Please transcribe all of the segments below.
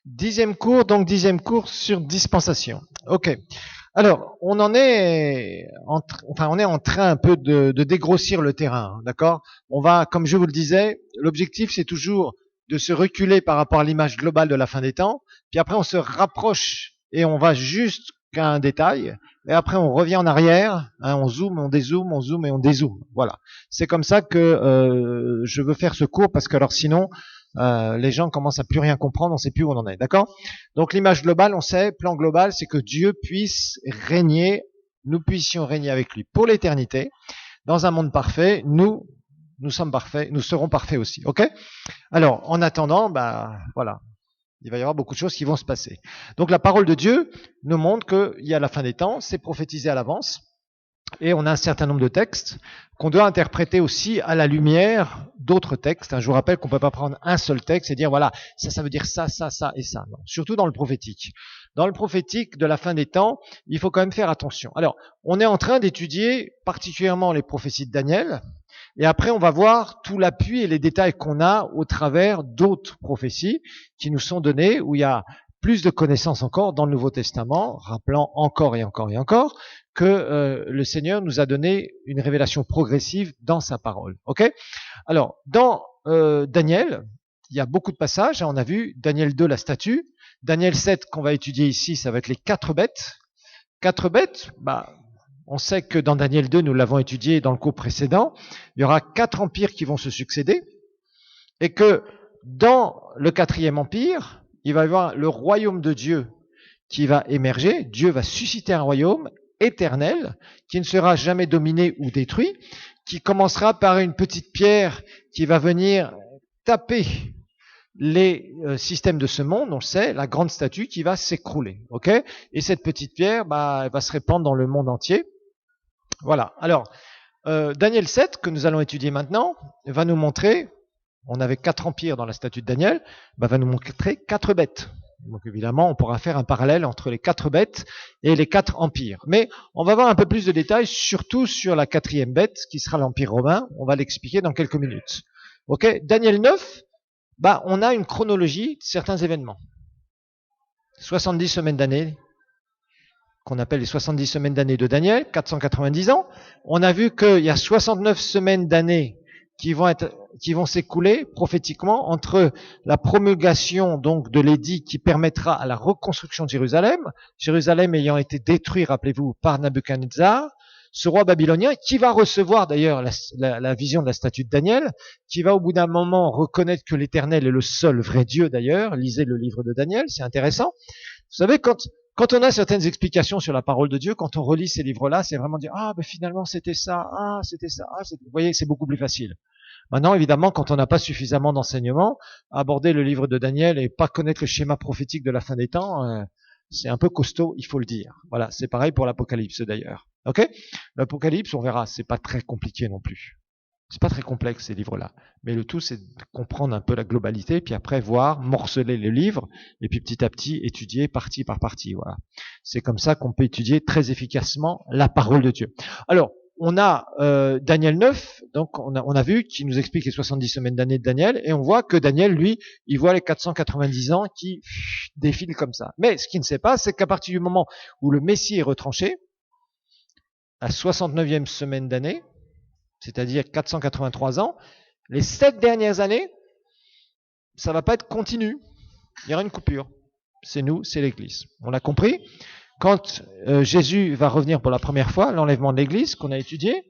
Dixième cours sur dispensation. Ok. Alors, on est en train un peu de dégrossir le terrain, d'accord? On va, comme je vous le disais, l'objectif c'est toujours de se reculer par rapport à l'image globale de la fin des temps, puis après on se rapproche et on va jusqu'à un détail, et après on revient en arrière, hein, on zoome, on dézoome, on zoome et on dézoome. Voilà. C'est comme ça que je veux faire ce cours, parce que alors sinon, les gens commencent à plus rien comprendre, on sait plus où on en est, d'accord? Donc l'image globale, on sait, plan global, c'est que Dieu puisse régner, nous puissions régner avec lui pour l'éternité. Dans un monde parfait, nous sommes parfaits, nous serons parfaits aussi, ok? Alors, en attendant, voilà, il va y avoir beaucoup de choses qui vont se passer. Donc la parole de Dieu nous montre qu'il y a la fin des temps, c'est prophétisé à l'avance. Et on a un certain nombre de textes qu'on doit interpréter aussi à la lumière d'autres textes. Je vous rappelle qu'on ne peut pas prendre un seul texte et dire, voilà, ça veut dire ça, ça, ça et ça. Non. Surtout dans le prophétique. Dans le prophétique de la fin des temps, il faut quand même faire attention. Alors, on est en train d'étudier particulièrement les prophéties de Daniel. Et après, on va voir tout l'appui et les détails qu'on a au travers d'autres prophéties qui nous sont données, où il y a plus de connaissances encore dans le Nouveau Testament, rappelant encore et encore et encore que le Seigneur nous a donné une révélation progressive dans sa parole. Ok? Alors, dans Daniel, il y a beaucoup de passages. On a vu Daniel 2, la statue. Daniel 7, qu'on va étudier ici, ça va être les 4 bêtes. 4 bêtes, on sait que dans Daniel 2, nous l'avons étudié dans le cours précédent, il y aura 4 empires qui vont se succéder, et que dans le 4e empire, il va y avoir le royaume de Dieu qui va émerger. Dieu va susciter un royaume éternel qui ne sera jamais dominé ou détruit, qui commencera par une petite pierre qui va venir taper les systèmes de ce monde, on le sait, la grande statue qui va s'écrouler. Ok? Et cette petite pierre, elle va se répandre dans le monde entier. Voilà. Alors, Daniel 7, que nous allons étudier maintenant, va nous montrer, on avait 4 empires dans la statue de Daniel, va nous montrer 4 bêtes. Donc évidemment, on pourra faire un parallèle entre les 4 bêtes et les 4 empires. Mais on va avoir un peu plus de détails, surtout sur la 4e bête, qui sera l'Empire romain. On va l'expliquer dans quelques minutes. Ok, Daniel 9, on a une chronologie de certains événements. 70 semaines d'année, qu'on appelle les 70 semaines d'année de Daniel, 490 ans. On a vu qu'il y a 69 semaines d'année qui vont s'écouler prophétiquement entre la promulgation donc de l'édit qui permettra à la reconstruction de Jérusalem, Jérusalem ayant été détruit, rappelez-vous, par Nabuchodonosor, ce roi babylonien qui va recevoir d'ailleurs la vision de la statue de Daniel, qui va au bout d'un moment reconnaître que l'Éternel est le seul vrai Dieu d'ailleurs. Lisez le livre de Daniel, c'est intéressant. Vous savez, quand on a certaines explications sur la parole de Dieu, quand on relit ces livres-là, c'est vraiment dire, finalement c'était ça, c'était ça, vous voyez, c'est beaucoup plus facile. Maintenant, évidemment, quand on n'a pas suffisamment d'enseignements, aborder le livre de Daniel et pas connaître le schéma prophétique de la fin des temps, c'est un peu costaud, il faut le dire. Voilà, c'est pareil pour l'Apocalypse d'ailleurs. Ok? L'Apocalypse, on verra, c'est pas très compliqué non plus. C'est pas très complexe ces livres-là. Mais le tout, c'est de comprendre un peu la globalité, puis après voir, morceler les livres, et puis petit à petit étudier partie par partie. Voilà. C'est comme ça qu'on peut étudier très efficacement la parole de Dieu. Alors, on a Daniel 9, donc on a vu, qui nous explique les 70 semaines d'année de Daniel, et on voit que Daniel, lui, il voit les 490 ans qui défilent comme ça. Mais ce qu'il ne sait pas, c'est qu'à partir du moment où le Messie est retranché, à 69e semaine d'année, c'est-à-dire 483 ans, les 7 dernières années, ça va pas être continu. Il y aura une coupure. C'est nous, c'est l'Église. On l'a compris? Quand Jésus va revenir pour la première fois, l'enlèvement de l'Église qu'on a étudié,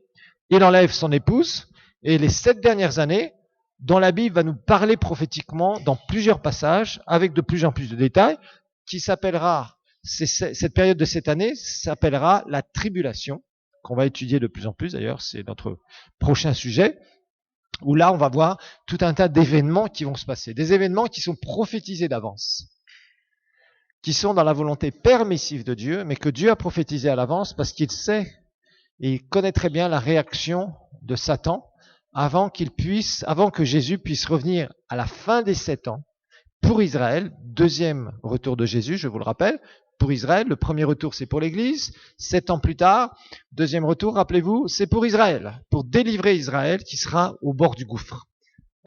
il enlève son épouse, et les 7 dernières années, dont la Bible va nous parler prophétiquement dans plusieurs passages, avec de plus en plus de détails, qui s'appellera, cette période de cette année s'appellera la tribulation, qu'on va étudier de plus en plus, d'ailleurs, c'est notre prochain sujet, où là, on va voir tout un tas d'événements qui vont se passer, des événements qui sont prophétisés d'avance, qui sont dans la volonté permissive de Dieu, mais que Dieu a prophétisé à l'avance parce qu'il sait et il connaît très bien la réaction de Satan avant que Jésus puisse revenir à la fin des 7 ans pour Israël, deuxième retour de Jésus, je vous le rappelle, pour Israël. Le premier retour, c'est pour l'Église. 7 ans plus tard, deuxième retour, rappelez-vous, c'est pour Israël, pour délivrer Israël qui sera au bord du gouffre.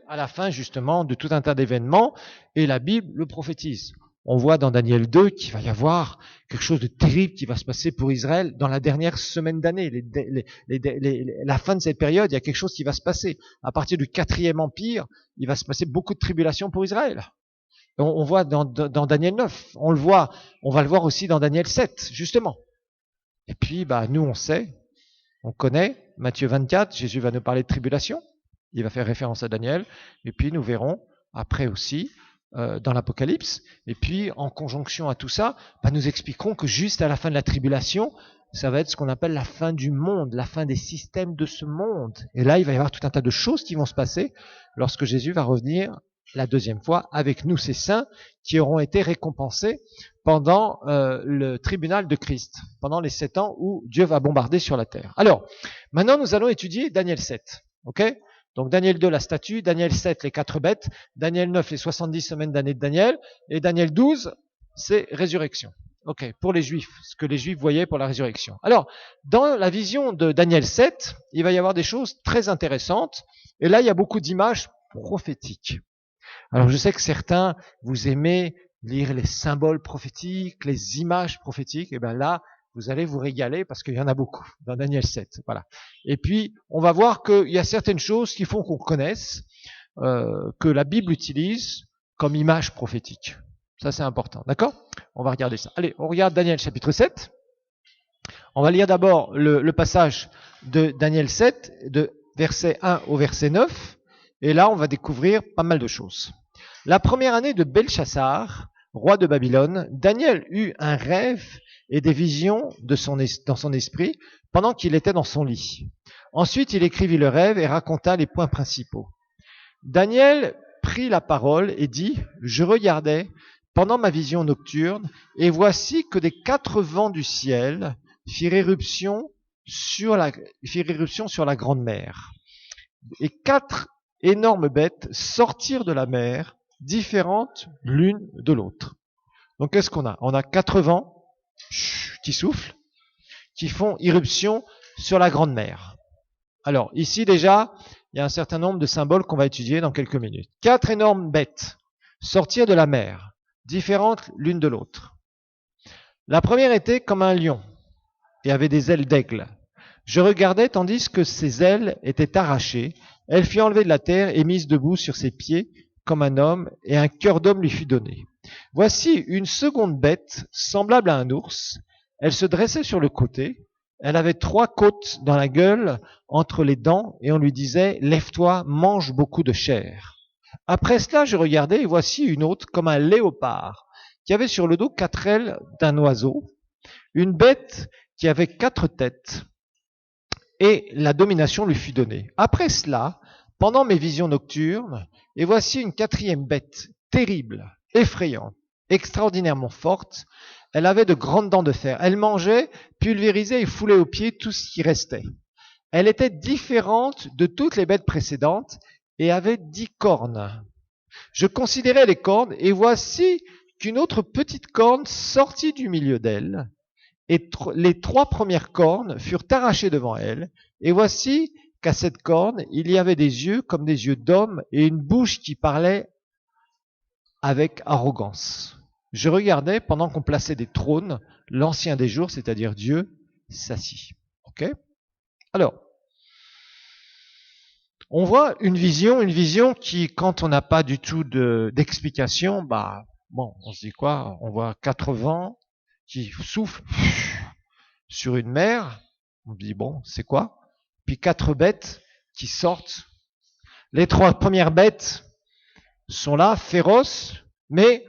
À la fin, justement, de tout un tas d'événements, et la Bible le prophétise. on voit dans Daniel 2 qu'il va y avoir quelque chose de terrible qui va se passer pour Israël dans la dernière semaine d'année. La fin de cette période, il y a quelque chose qui va se passer. À partir du 4e empire, il va se passer beaucoup de tribulations pour Israël. On voit dans Daniel 9, on va le voir aussi dans Daniel 7, justement. Et puis, nous on sait, on connaît, Matthieu 24, Jésus va nous parler de tribulation, il va faire référence à Daniel, et puis nous verrons après aussi, dans l'Apocalypse, et puis en conjonction à tout ça, nous expliquerons que juste à la fin de la tribulation, ça va être ce qu'on appelle la fin du monde, la fin des systèmes de ce monde. Et là, il va y avoir tout un tas de choses qui vont se passer lorsque Jésus va revenir la deuxième fois avec nous, ces saints, qui auront été récompensés pendant le tribunal de Christ, pendant les 7 ans où Dieu va bombarder sur la terre. Alors, maintenant nous allons étudier Daniel 7. Ok ? Donc Daniel 2, la statue, Daniel 7, les 4 bêtes, Daniel 9, les 70 semaines d'année de Daniel, et Daniel 12, c'est résurrection. Ok, pour les Juifs, ce que les Juifs voyaient pour la résurrection. Alors, dans la vision de Daniel 7, il va y avoir des choses très intéressantes, et là il y a beaucoup d'images prophétiques. Alors je sais que certains, vous aimez lire les symboles prophétiques, les images prophétiques, et bien là, vous allez vous régaler parce qu'il y en a beaucoup dans Daniel 7. Voilà. Et puis, on va voir qu'il y a certaines choses qui font qu'on connaisse, que la Bible utilise comme image prophétique. Ça, c'est important. D'accord ? On va regarder ça. Allez, on regarde Daniel chapitre 7. On va lire d'abord le passage de Daniel 7, de verset 1 au verset 9. Et là, on va découvrir pas mal de choses. La première année de Belchassar, roi de Babylone, Daniel eut un rêve et des visions dans son esprit pendant qu'il était dans son lit. Ensuite, il écrivit le rêve et raconta les points principaux. Daniel prit la parole et dit, « Je regardais pendant ma vision nocturne, et voici que des 4 vents du ciel firent éruption sur la grande mer. Et 4 énormes bêtes sortirent de la mer, différentes l'une de l'autre. » Donc qu'est-ce qu'on a ? On a 4 vents qui soufflent, qui font irruption sur la grande mer. Alors ici déjà, il y a un certain nombre de symboles qu'on va étudier dans quelques minutes. 4 énormes bêtes sortirent de la mer, différentes l'une de l'autre. La première était comme un lion et avait des ailes d'aigle. Je regardais tandis que ses ailes étaient arrachées. Elle fut enlevée de la terre et mise debout sur ses pieds comme un homme, et un cœur d'homme lui fut donné. Voici une seconde bête, semblable à un ours. Elle se dressait sur le côté. Elle avait 3 côtes dans la gueule, entre les dents, et on lui disait « Lève-toi, mange beaucoup de chair ». Après cela, je regardais, et voici une autre, comme un léopard, qui avait sur le dos 4 ailes d'un oiseau, une bête qui avait 4 têtes, et la domination lui fut donnée. Après cela, pendant mes visions nocturnes, et voici une 4e bête, terrible, effrayante, extraordinairement forte. Elle avait de grandes dents de fer. Elle mangeait, pulvérisait et foulait aux pieds tout ce qui restait. Elle était différente de toutes les bêtes précédentes et avait 10 cornes. Je considérais les cornes et voici qu'une autre petite corne sortit du milieu d'elle, et les 3 premières cornes furent arrachées devant elle, et voici qu'à cette corne, il y avait des yeux comme des yeux d'homme et une bouche qui parlait avec arrogance. Je regardais pendant qu'on plaçait des trônes, l'ancien des jours, c'est-à-dire Dieu, s'assit. Ok ? Alors, on voit une vision qui, quand on n'a pas du tout d'explication, on se dit quoi ? On voit 4 vents qui soufflent sur une mer. On se dit, c'est quoi ? Puis 4 bêtes qui sortent. Les 3 premières bêtes sont là, féroces, mais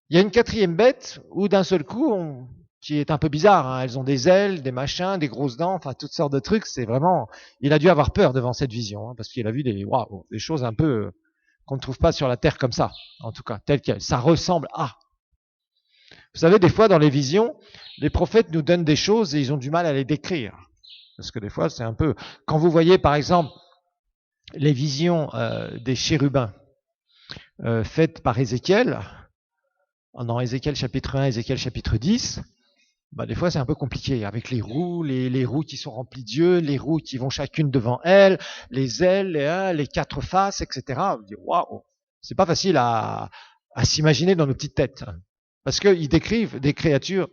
il y a une 4e bête où d'un seul coup, qui est un peu bizarre, hein. Elles ont des ailes, des machins, des grosses dents, enfin toutes sortes de trucs. C'est vraiment, il a dû avoir peur devant cette vision, hein, parce qu'il a vu des choses un peu qu'on ne trouve pas sur la terre comme ça, en tout cas, telles quelles. Ça ressemble à. Vous savez, des fois dans les visions, les prophètes nous donnent des choses et ils ont du mal à les décrire. Parce que des fois, c'est un peu... Quand vous voyez, par exemple, les visions des chérubins faites par Ézéchiel, dans Ézéchiel chapitre 1, Ézéchiel chapitre 10, des fois, c'est un peu compliqué. Avec les roues qui sont remplies d'yeux, les roues qui vont chacune devant elles, les ailes, les 4 faces, etc. On dit, waouh, c'est pas facile à s'imaginer dans nos petites têtes. Parce qu'ils décrivent des créatures,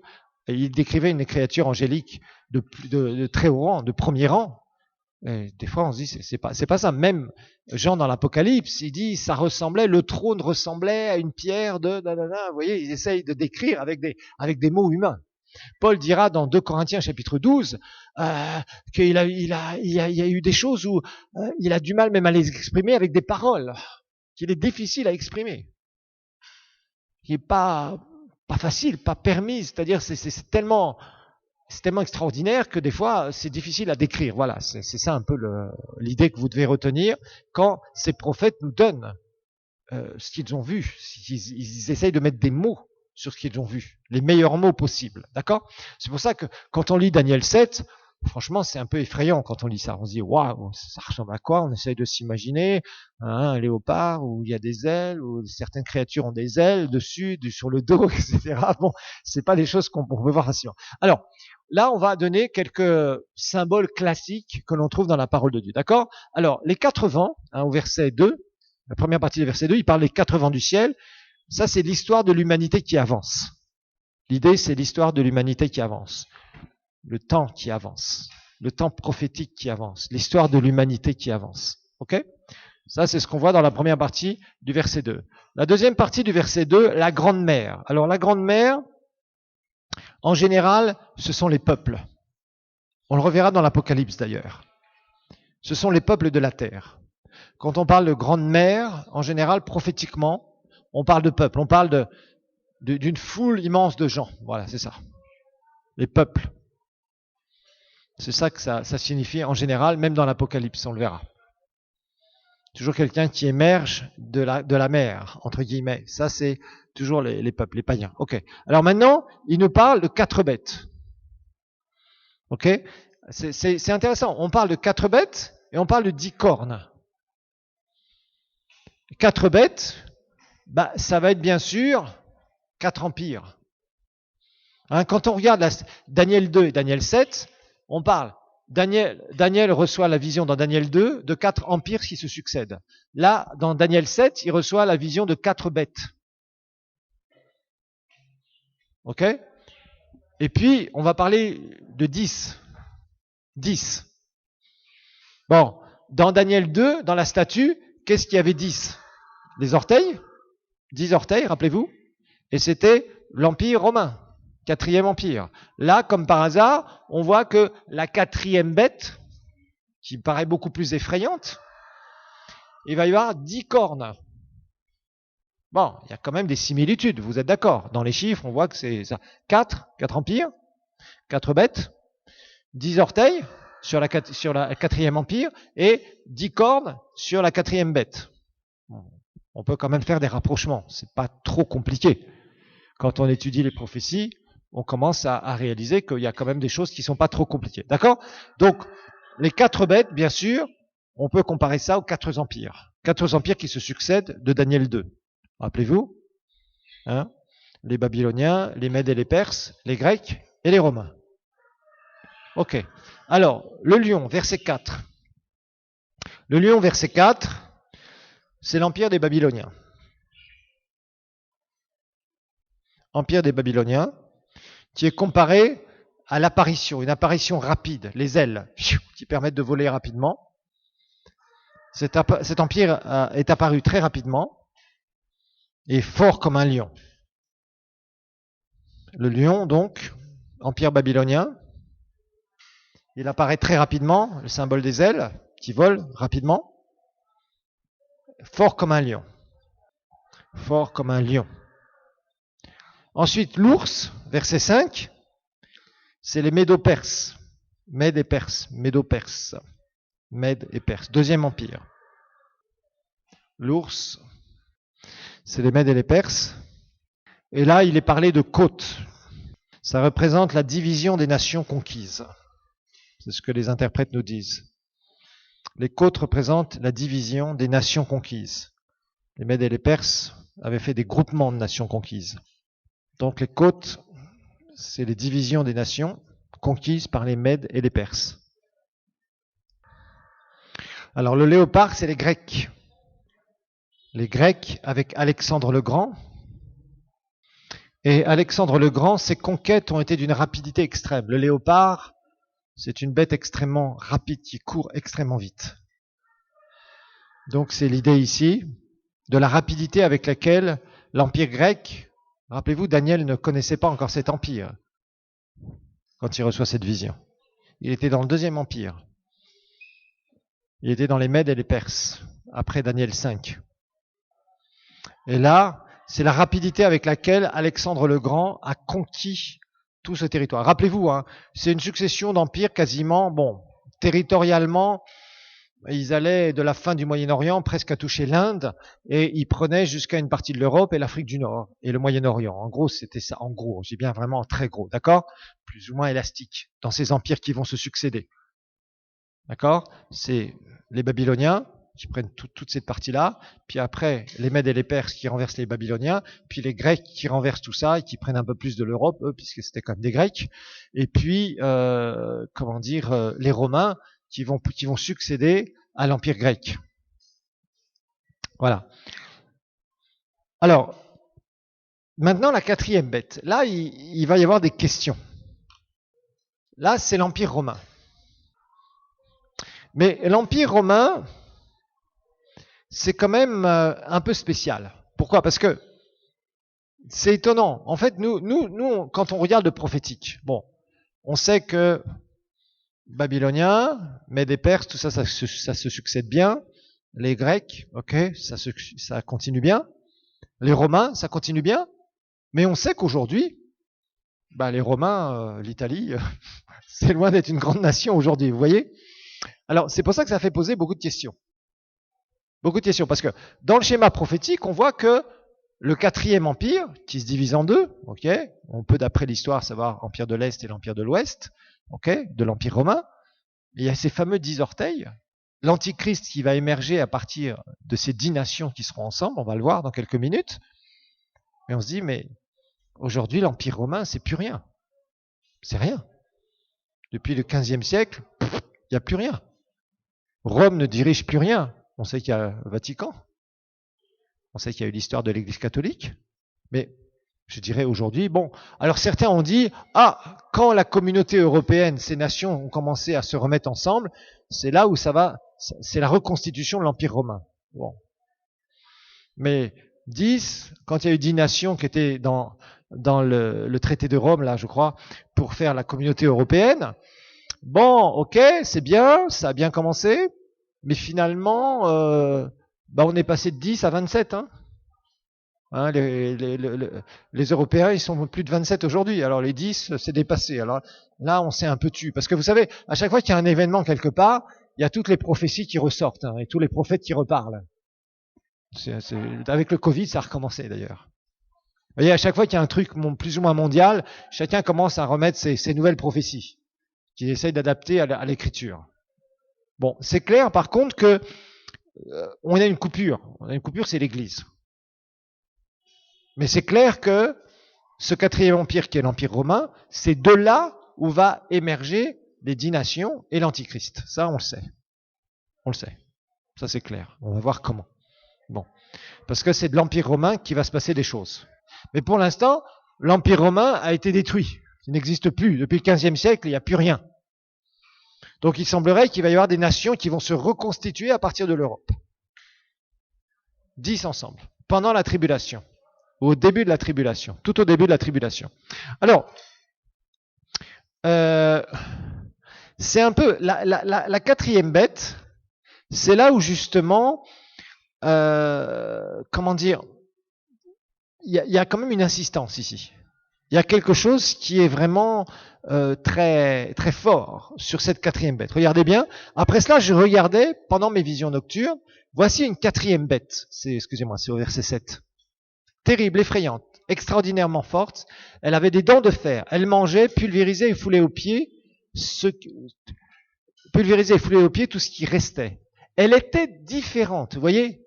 ils décrivaient une créature angélique de très haut rang, de premier rang. Et des fois, on se dit, c'est pas ça. Même Jean dans l'Apocalypse, il dit, ça ressemblait, le trône ressemblait à une pierre de, vous voyez, ils essayent de décrire avec des mots humains. Paul dira dans 2 Corinthiens chapitre 12 qu'il il y a eu des choses où il a du mal même à les exprimer avec des paroles, qu'il est difficile à exprimer, qui est pas facile, pas permise, c'est-à-dire c'est tellement extraordinaire que des fois c'est difficile à décrire. Voilà, c'est ça un peu l'idée que vous devez retenir quand ces prophètes nous donnent ce qu'ils ont vu. Ils essayent de mettre des mots sur ce qu'ils ont vu, les meilleurs mots possibles. D'accord? C'est pour ça que quand on lit Daniel 7, franchement, c'est un peu effrayant quand on lit ça. On se dit, waouh, ça ressemble à quoi? On essaye de s'imaginer un léopard où il y a des ailes, où certaines créatures ont des ailes dessus, sur le dos, etc. Bon, c'est pas des choses qu'on peut voir facilement. Alors, là, on va donner quelques symboles classiques que l'on trouve dans la parole de Dieu. D'accord? Alors, les 4 vents, au verset 2, la première partie du verset 2, il parle des 4 vents du ciel. Ça, c'est l'histoire de l'humanité qui avance. L'idée, c'est l'histoire de l'humanité qui avance. Le temps qui avance. Le temps prophétique qui avance. L'histoire de l'humanité qui avance. Ok? Ça, c'est ce qu'on voit dans la première partie du verset 2. La deuxième partie du verset 2, la grande mer. Alors, la grande mer, en général, ce sont les peuples. On le reverra dans l'Apocalypse d'ailleurs. Ce sont les peuples de la terre. Quand on parle de grande mer, en général, prophétiquement, on parle de peuple, on parle d'une foule immense de gens. Voilà, c'est ça. Les peuples. C'est ça que ça signifie en général, même dans l'Apocalypse, on le verra. Toujours quelqu'un qui émerge de la mer, entre guillemets. Ça, c'est toujours les peuples, les païens. Ok. Alors maintenant, il nous parle de 4 bêtes. Ok. C'est intéressant. On parle de 4 bêtes et on parle de 10 cornes. 4 bêtes, ça va être bien sûr 4 empires. Quand on regarde Daniel 2 et Daniel 7, on parle, Daniel reçoit la vision dans Daniel 2 de 4 empires qui se succèdent. Là, dans Daniel 7, il reçoit la vision de 4 bêtes. Ok? Et puis, on va parler de 10. 10. Bon, dans Daniel 2, dans la statue, qu'est-ce qu'il y avait 10? Les orteils? 10 orteils, rappelez-vous? Et c'était l'Empire romain, 4e empire. Là, comme par hasard, on voit que la 4e bête, qui paraît beaucoup plus effrayante, il va y avoir 10 cornes. Bon, il y a quand même des similitudes, vous êtes d'accord? Dans les chiffres, on voit que c'est ça. 4 empires, 4 bêtes, 10 orteils sur la 4e empire et 10 cornes sur la 4e bête. On peut quand même faire des rapprochements, c'est pas trop compliqué. Quand on étudie les prophéties, on commence à réaliser qu'il y a quand même des choses qui sont pas trop compliquées. D'accord? Donc, les 4 bêtes, bien sûr, on peut comparer ça aux 4 empires. 4 empires qui se succèdent de Daniel 2. Rappelez-vous, les Babyloniens, les Mèdes et les Perses, les Grecs et les Romains. Ok. Alors, le lion, verset 4. Le lion, verset 4, c'est l'empire des Babyloniens. Empire des Babyloniens, qui est comparé à l'apparition, une apparition rapide, les ailes, qui permettent de voler rapidement. Cet empire est apparu très rapidement et fort comme un lion. Le lion, donc, empire babylonien, il apparaît très rapidement, le symbole des ailes, qui volent rapidement, fort comme un lion. Fort comme un lion. Ensuite, l'ours, verset 5, c'est les Médo-Perses. Mèdes et Perses. Médo-Perses. Mèdes et Perses. 2e empire. L'ours, c'est les Mèdes et les Perses. Et là, il est parlé de côtes. Ça représente la division des nations conquises. C'est ce que les interprètes nous disent. Les côtes représentent la division des nations conquises. Les Mèdes et les Perses avaient fait des groupements de nations conquises. Donc les côtes, c'est les divisions des nations conquises par les Mèdes et les Perses. Alors le léopard, c'est les Grecs. Les Grecs avec Alexandre le Grand. Et Alexandre le Grand, ses conquêtes ont été d'une rapidité extrême. Le léopard, c'est une bête extrêmement rapide qui court extrêmement vite. Donc c'est l'idée ici de la rapidité avec laquelle l'Empire grec, rappelez-vous, Daniel ne connaissait pas encore cet empire quand il reçoit cette vision. Il était dans le deuxième empire. Il était dans les Mèdes et les Perses, après Daniel 5. Et là, c'est la rapidité avec laquelle Alexandre le Grand a conquis tout ce territoire. Rappelez-vous, hein, c'est une succession d'empires quasiment, bon, territorialement, ils allaient de la fin du Moyen-Orient presque à toucher l'Inde, et ils prenaient jusqu'à une partie de l'Europe et l'Afrique du Nord, et le Moyen-Orient. En gros, c'était ça. En gros, j'ai bien vraiment très gros, d'accord? Plus ou moins élastique, dans ces empires qui vont se succéder. D'accord? C'est les Babyloniens qui prennent toute cette partie-là, puis après les Mèdes et les Perses qui renversent les Babyloniens, puis les Grecs qui renversent tout ça et qui prennent un peu plus de l'Europe, eux, puisque c'était comme des Grecs, et puis les Romains qui vont succéder à l'Empire grec. Voilà. Alors, maintenant la quatrième bête. Là, il va y avoir des questions. Là, c'est l'Empire romain. Mais l'Empire romain, c'est quand même un peu spécial. Pourquoi? Parce que c'est étonnant. En fait, nous, quand on regarde le prophétique, bon, on sait que Babyloniens, Mèdes et Perses, tout ça, ça se succède bien. Les Grecs, ok, ça continue bien. Les Romains, ça continue bien. Mais on sait qu'aujourd'hui, les Romains, l'Italie, c'est loin d'être une grande nation aujourd'hui, vous voyez? Alors, c'est pour ça que ça fait poser beaucoup de questions. Beaucoup de questions, parce que dans le schéma prophétique, on voit que le quatrième empire, qui se divise en deux, ok, on peut d'après l'histoire savoir l'empire de l'Est et l'empire de l'Ouest, ok, de l'empire romain, il y a ces fameux 10 orteils, l'antichrist qui va émerger à partir de ces 10 nations qui seront ensemble, on va le voir dans quelques minutes, et on se dit, mais aujourd'hui l'empire romain, c'est plus rien, c'est rien. Depuis le 15e siècle, il n'y a plus rien. Rome ne dirige plus rien. On sait qu'il y a le Vatican. On sait qu'il y a eu l'histoire de l'Église catholique. Mais je dirais aujourd'hui, bon, alors certains ont dit, quand la communauté européenne, ces nations ont commencé à se remettre ensemble, c'est là où ça va, c'est la reconstitution de l'Empire romain. Bon. Mais 10, quand il y a eu 10 nations qui étaient dans le traité de Rome, là, je crois, pour faire la communauté européenne, bon, ok, c'est bien, ça a bien commencé, mais finalement, on est passé de 10 à 27. Les Européens, ils sont plus de 27 aujourd'hui. Alors les 10, c'est dépassé. Alors là, on s'est un peu tué. Parce que vous savez, à chaque fois qu'il y a un événement quelque part, il y a toutes les prophéties qui ressortent, et tous les prophètes qui reparlent. Avec le Covid, ça a recommencé d'ailleurs. Vous voyez, à chaque fois qu'il y a un truc plus ou moins mondial, chacun commence à remettre ses nouvelles prophéties, qu'il essaye d'adapter à l'écriture. Bon, c'est clair par contre que on a une coupure. On a une coupure, c'est l'Église. Mais c'est clair que ce quatrième empire qui est l'Empire romain, c'est de là où va émerger les 10 nations et l'Antichrist. Ça, on le sait. On le sait. Ça, c'est clair. On va voir comment. Bon. Parce que c'est de l'Empire romain qui va se passer des choses. Mais pour l'instant, l'Empire romain a été détruit. Il n'existe plus. Depuis le 15e siècle, il n'y a plus rien. Donc il semblerait qu'il va y avoir des nations qui vont se reconstituer à partir de l'Europe. 10 ensemble, pendant la tribulation, au début de la tribulation, tout au début de la tribulation. Alors, c'est un peu la quatrième bête, c'est là où justement, comment dire, il y a quand même une insistance ici. Il y a quelque chose qui est vraiment très, très fort sur cette quatrième bête. Regardez bien. Après cela, je regardais pendant mes visions nocturnes. Voici une quatrième bête. Excusez-moi, c'est au verset 7. Terrible, effrayante, extraordinairement forte. Elle avait des dents de fer. Elle mangeait, pulvérisait et foulait aux pieds tout ce qui restait. Elle était différente. Vous voyez,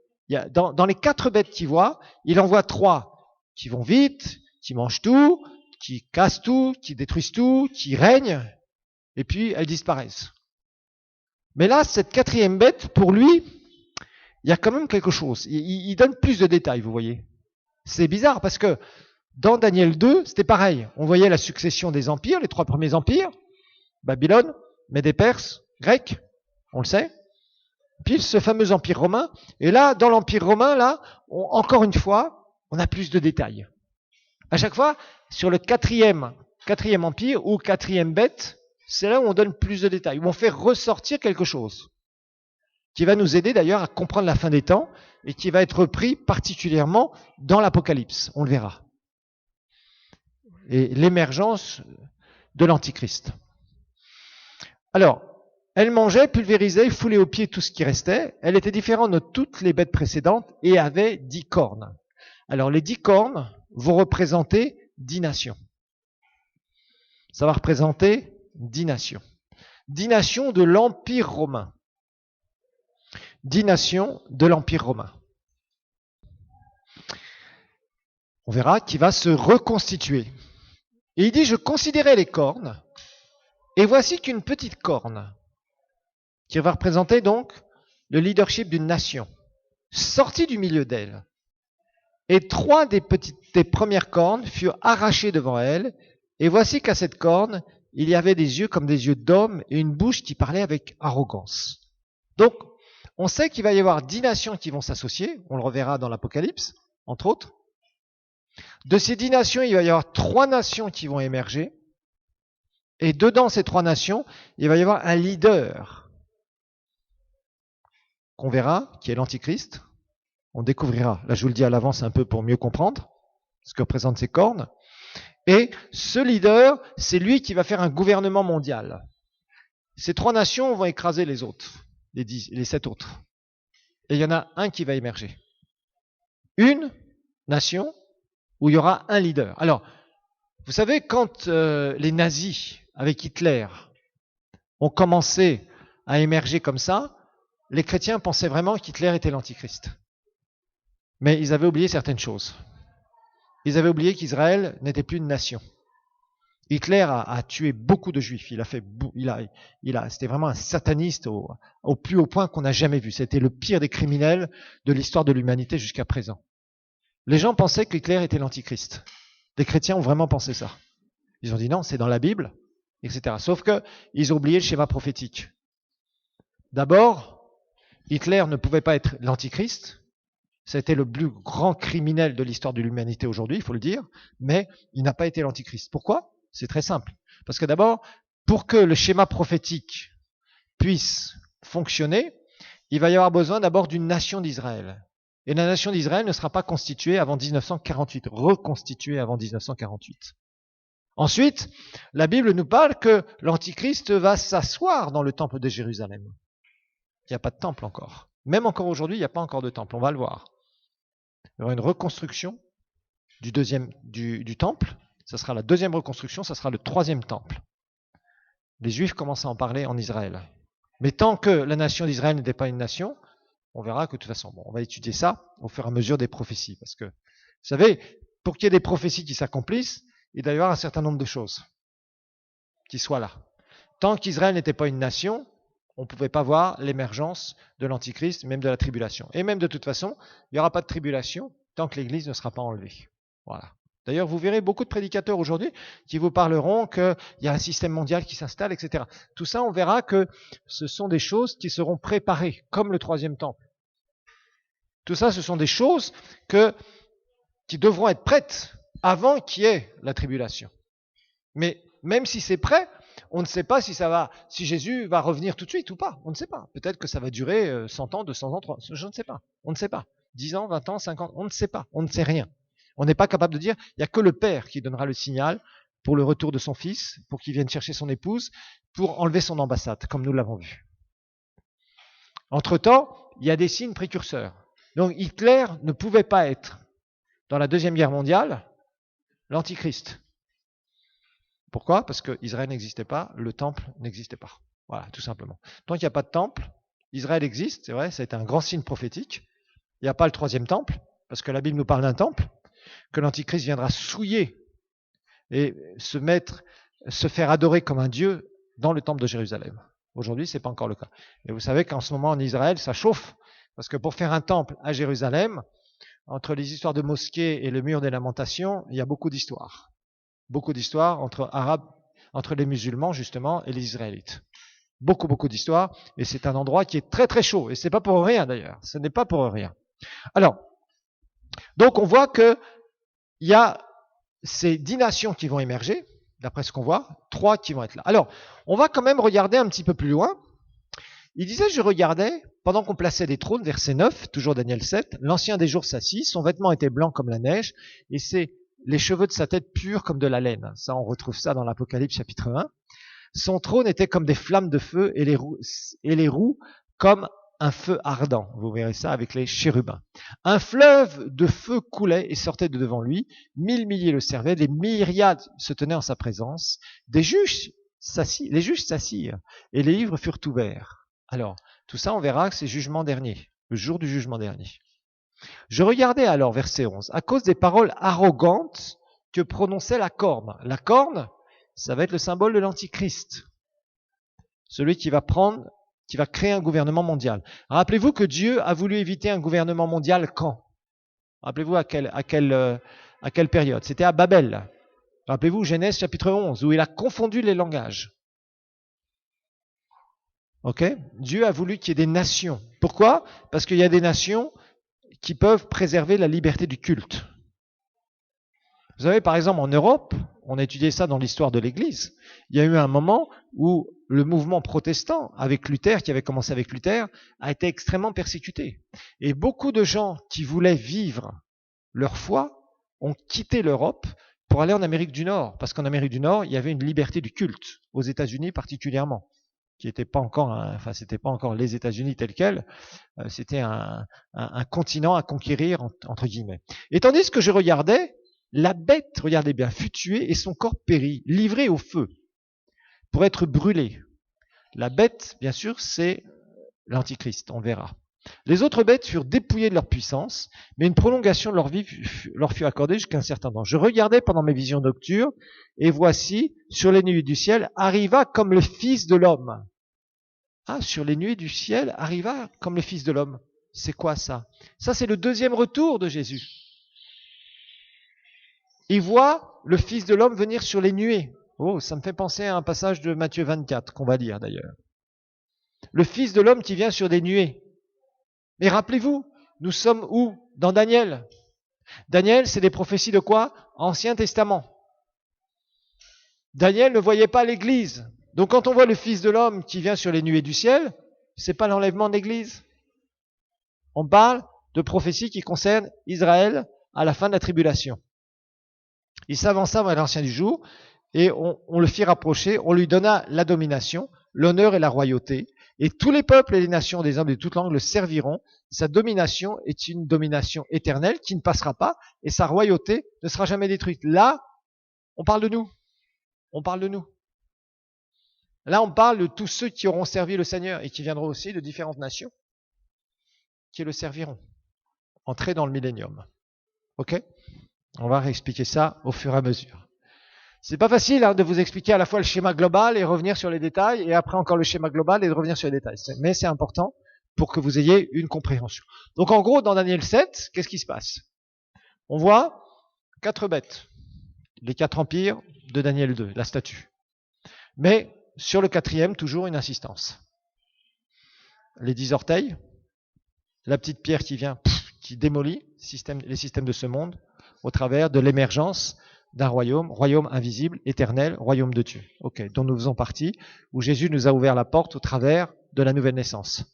dans les 4 bêtes qu'il voit, il en voit 3 qui vont vite, qui mangent tout, qui cassent tout, qui détruisent tout, qui règnent, et puis elles disparaissent. Mais là, cette quatrième bête, pour lui, il y a quand même quelque chose. Il donne plus de détails, vous voyez. C'est bizarre parce que Dans Daniel 2, c'était pareil. On voyait la succession des empires, les 3 premiers empires, Babylone, Mèdes et Perses, Grecs, on le sait. Puis ce fameux empire romain. Et là, dans l'empire romain, là, encore une fois, on a plus de détails. À chaque fois, sur le quatrième empire ou quatrième bête, c'est là où on donne plus de détails, où on fait ressortir quelque chose qui va nous aider d'ailleurs à comprendre la fin des temps et qui va être repris particulièrement dans l'Apocalypse. On le verra. Et l'émergence de l'Antichrist. Alors, elle mangeait, pulvérisait, foulait aux pieds tout ce qui restait. Elle était différente de toutes les bêtes précédentes et avait 10 cornes. Alors, les 10 cornes vont représenter 10 nations. Ça va représenter 10 nations. 10 nations de l'Empire romain. 10 nations de l'Empire romain. On verra qu'il va se reconstituer. Et il dit, je considérais les cornes, et voici qu'une petite corne, qui va représenter donc le leadership d'une nation, sortit du milieu d'elle. Et 3 des premières cornes furent arrachées devant elle, et voici qu'à cette corne, il y avait des yeux comme des yeux d'homme et une bouche qui parlait avec arrogance. Donc, on sait qu'il va y avoir 10 nations qui vont s'associer, on le reverra dans l'Apocalypse, entre autres. De ces 10 nations, il va y avoir 3 nations qui vont émerger, et dedans ces 3 nations, il va y avoir un leader qu'on verra, qui est l'Antichrist. On découvrira, là je vous le dis à l'avance un peu pour mieux comprendre ce que représentent ces cornes. Et ce leader, c'est lui qui va faire un gouvernement mondial. Ces 3 nations vont écraser les autres, les 7 autres. Et il y en a un qui va émerger. Une nation où il y aura un leader. Alors, vous savez, quand les nazis, avec Hitler, ont commencé à émerger comme ça, les chrétiens pensaient vraiment qu'Hitler était l'Antichrist. Mais ils avaient oublié certaines choses. Ils avaient oublié qu'Israël n'était plus une nation. Hitler a tué beaucoup de juifs. C'était vraiment un sataniste au plus haut point qu'on n'a jamais vu. C'était le pire des criminels de l'histoire de l'humanité jusqu'à présent. Les gens pensaient que Hitler était l'Antichrist. Les chrétiens ont vraiment pensé ça. Ils ont dit non, c'est dans la Bible, etc. Sauf qu'ils ont oublié le schéma prophétique. D'abord, Hitler ne pouvait pas être l'Antichrist. C'était le plus grand criminel de l'histoire de l'humanité aujourd'hui, il faut le dire, mais il n'a pas été l'Antichrist. Pourquoi ? C'est très simple. Parce que d'abord, pour que le schéma prophétique puisse fonctionner, il va y avoir besoin d'abord d'une nation d'Israël. Et la nation d'Israël ne sera pas constituée avant 1948, reconstituée avant 1948. Ensuite, la Bible nous parle que l'Antichrist va s'asseoir dans le temple de Jérusalem. Il n'y a pas de temple encore. Même encore aujourd'hui, il n'y a pas encore de temple, on va le voir. Il y aura une reconstruction du temple. Ça sera la deuxième reconstruction, ça sera le 3e temple. Les Juifs commencent à en parler en Israël. Mais tant que la nation d'Israël n'était pas une nation, on verra que de toute façon, on va étudier ça au fur et à mesure des prophéties. Parce que, vous savez, pour qu'il y ait des prophéties qui s'accomplissent, il doit y avoir un certain nombre de choses qui soient là. Tant qu'Israël n'était pas une nation, on ne pouvait pas voir l'émergence de l'Antichrist, même de la tribulation. Et même de toute façon, il n'y aura pas de tribulation tant que l'Église ne sera pas enlevée. Voilà. D'ailleurs, vous verrez beaucoup de prédicateurs aujourd'hui qui vous parleront qu'il y a un système mondial qui s'installe, etc. Tout ça, on verra que ce sont des choses qui seront préparées, comme le 3e temple. Tout ça, ce sont des choses qui devront être prêtes avant qu'il y ait la tribulation. Mais même si c'est prêt, on ne sait pas si Jésus va revenir tout de suite ou pas. On ne sait pas. Peut-être que ça va durer 100 ans, 200 ans, 300 ans. Je ne sais pas. On ne sait pas. 10 ans, 20 ans, 50 ans. On ne sait pas. On ne sait rien. On n'est pas capable de dire, il n'y a que le Père qui donnera le signal pour le retour de son Fils, pour qu'il vienne chercher son épouse, pour enlever son ambassade, comme nous l'avons vu. Entre-temps, il y a des signes précurseurs. Donc Hitler ne pouvait pas être, dans la Deuxième Guerre mondiale, l'Antichrist. Pourquoi ? Parce qu'Israël n'existait pas, le temple n'existait pas. Voilà, tout simplement. Tant qu'il n'y a pas de temple, Israël existe, c'est vrai, ça a été un grand signe prophétique. Il n'y a pas le 3e temple, parce que la Bible nous parle d'un temple, que l'Antichrist viendra souiller et se faire adorer comme un dieu dans le temple de Jérusalem. Aujourd'hui, ce n'est pas encore le cas. Et vous savez qu'en ce moment, en Israël, ça chauffe, parce que pour faire un temple à Jérusalem, entre les histoires de mosquées et le mur des lamentations, il y a beaucoup d'histoires. Beaucoup d'histoires entre Arabes, entre les musulmans justement et les Israélites. Beaucoup, beaucoup d'histoires. Et c'est un endroit qui est très, très chaud. Et c'est pas pour rien d'ailleurs. Ce n'est pas pour rien. Alors, donc on voit que il y a ces 10 nations qui vont émerger, d'après ce qu'on voit, 3 qui vont être là. Alors, on va quand même regarder un petit peu plus loin. Il disait, je regardais, pendant qu'on plaçait des trônes, verset 9, toujours Daniel 7, l'ancien des jours s'assit, son vêtement était blanc comme la neige, et c'est les cheveux de sa tête purs comme de la laine. Ça, on retrouve ça dans l'Apocalypse chapitre 1. Son trône était comme des flammes de feu, et les roues comme un feu ardent. Vous verrez ça avec les chérubins. Un fleuve de feu coulait et sortait de devant lui. 1000 milliers le servaient, des myriades se tenaient en sa présence. Les juges s'assirent, et les livres furent ouverts. Alors, tout ça, on verra que c'est jugement dernier, le jour du jugement dernier. Je regardais alors, verset 11, à cause des paroles arrogantes que prononçait la corne. La corne, ça va être le symbole de l'Antichrist. Celui qui va créer un gouvernement mondial. Rappelez-vous que Dieu a voulu éviter un gouvernement mondial quand? Rappelez-vous à quelle période? C'était à Babel. Rappelez-vous Genèse chapitre 11, où il a confondu les langages. Ok? Dieu a voulu qu'il y ait des nations. Pourquoi? Parce qu'il y a des nations qui peuvent préserver la liberté du culte. Vous savez, par exemple, en Europe, on a étudié ça dans l'histoire de l'Église, il y a eu un moment où le mouvement protestant, avec Luther, qui avait commencé avec Luther, a été extrêmement persécuté. Et beaucoup de gens qui voulaient vivre leur foi ont quitté l'Europe pour aller en Amérique du Nord, parce qu'en Amérique du Nord, il y avait une liberté du culte, aux États-Unis particulièrement, qui n'était pas encore, c'était pas encore les États-Unis tels quels, c'était un continent à conquérir entre guillemets. Et tandis que je regardais, la bête, regardez bien, fut tuée et son corps périt, livré au feu, pour être brûlé. La bête, bien sûr, c'est l'Antichrist, on verra. Les autres bêtes furent dépouillées de leur puissance, mais une prolongation de leur vie leur fut accordée jusqu'à un certain temps. Je regardais pendant mes visions nocturnes, et voici, sur les nuées du ciel, arriva comme le Fils de l'homme. Ah, sur les nuées du ciel, arriva comme le Fils de l'homme. C'est quoi ça? Ça, c'est le deuxième retour de Jésus. Il voit le Fils de l'homme venir sur les nuées. Oh, ça me fait penser à un passage de Matthieu 24, qu'on va lire d'ailleurs. Le Fils de l'homme qui vient sur des nuées. Mais rappelez-vous, nous sommes où? Dans Daniel. Daniel, c'est des prophéties de quoi? Ancien Testament. Daniel ne voyait pas l'Église. Donc quand on voit le Fils de l'homme qui vient sur les nuées du ciel, c'est pas l'enlèvement de l'Église. On parle de prophéties qui concernent Israël à la fin de la tribulation. Il s'avança vers l'ancien du jour, et on le fit rapprocher, on lui donna la domination, l'honneur et la royauté, et tous les peuples et les nations des hommes de toutes langues le serviront. Sa domination est une domination éternelle qui ne passera pas, et sa royauté ne sera jamais détruite. Là, on parle de nous. On parle de nous. Là, on parle de tous ceux qui auront servi le Seigneur, et qui viendront aussi de différentes nations, qui le serviront. Entrer dans le millénium. Ok? On va réexpliquer ça au fur et à mesure. C'est pas facile de vous expliquer à la fois le schéma global et revenir sur les détails, et après encore le schéma global et de revenir sur les détails. Mais c'est important pour que vous ayez une compréhension. Donc en gros, dans Daniel 7, qu'est-ce qui se passe? On voit 4 bêtes, les 4 empires de Daniel 2, la statue. Mais sur le 4e, toujours une insistance. Les 10 orteils, la petite pierre qui vient, qui démolit les systèmes de ce monde, au travers de l'émergence d'un royaume invisible, éternel, royaume de Dieu, dont nous faisons partie, où Jésus nous a ouvert la porte au travers de la nouvelle naissance.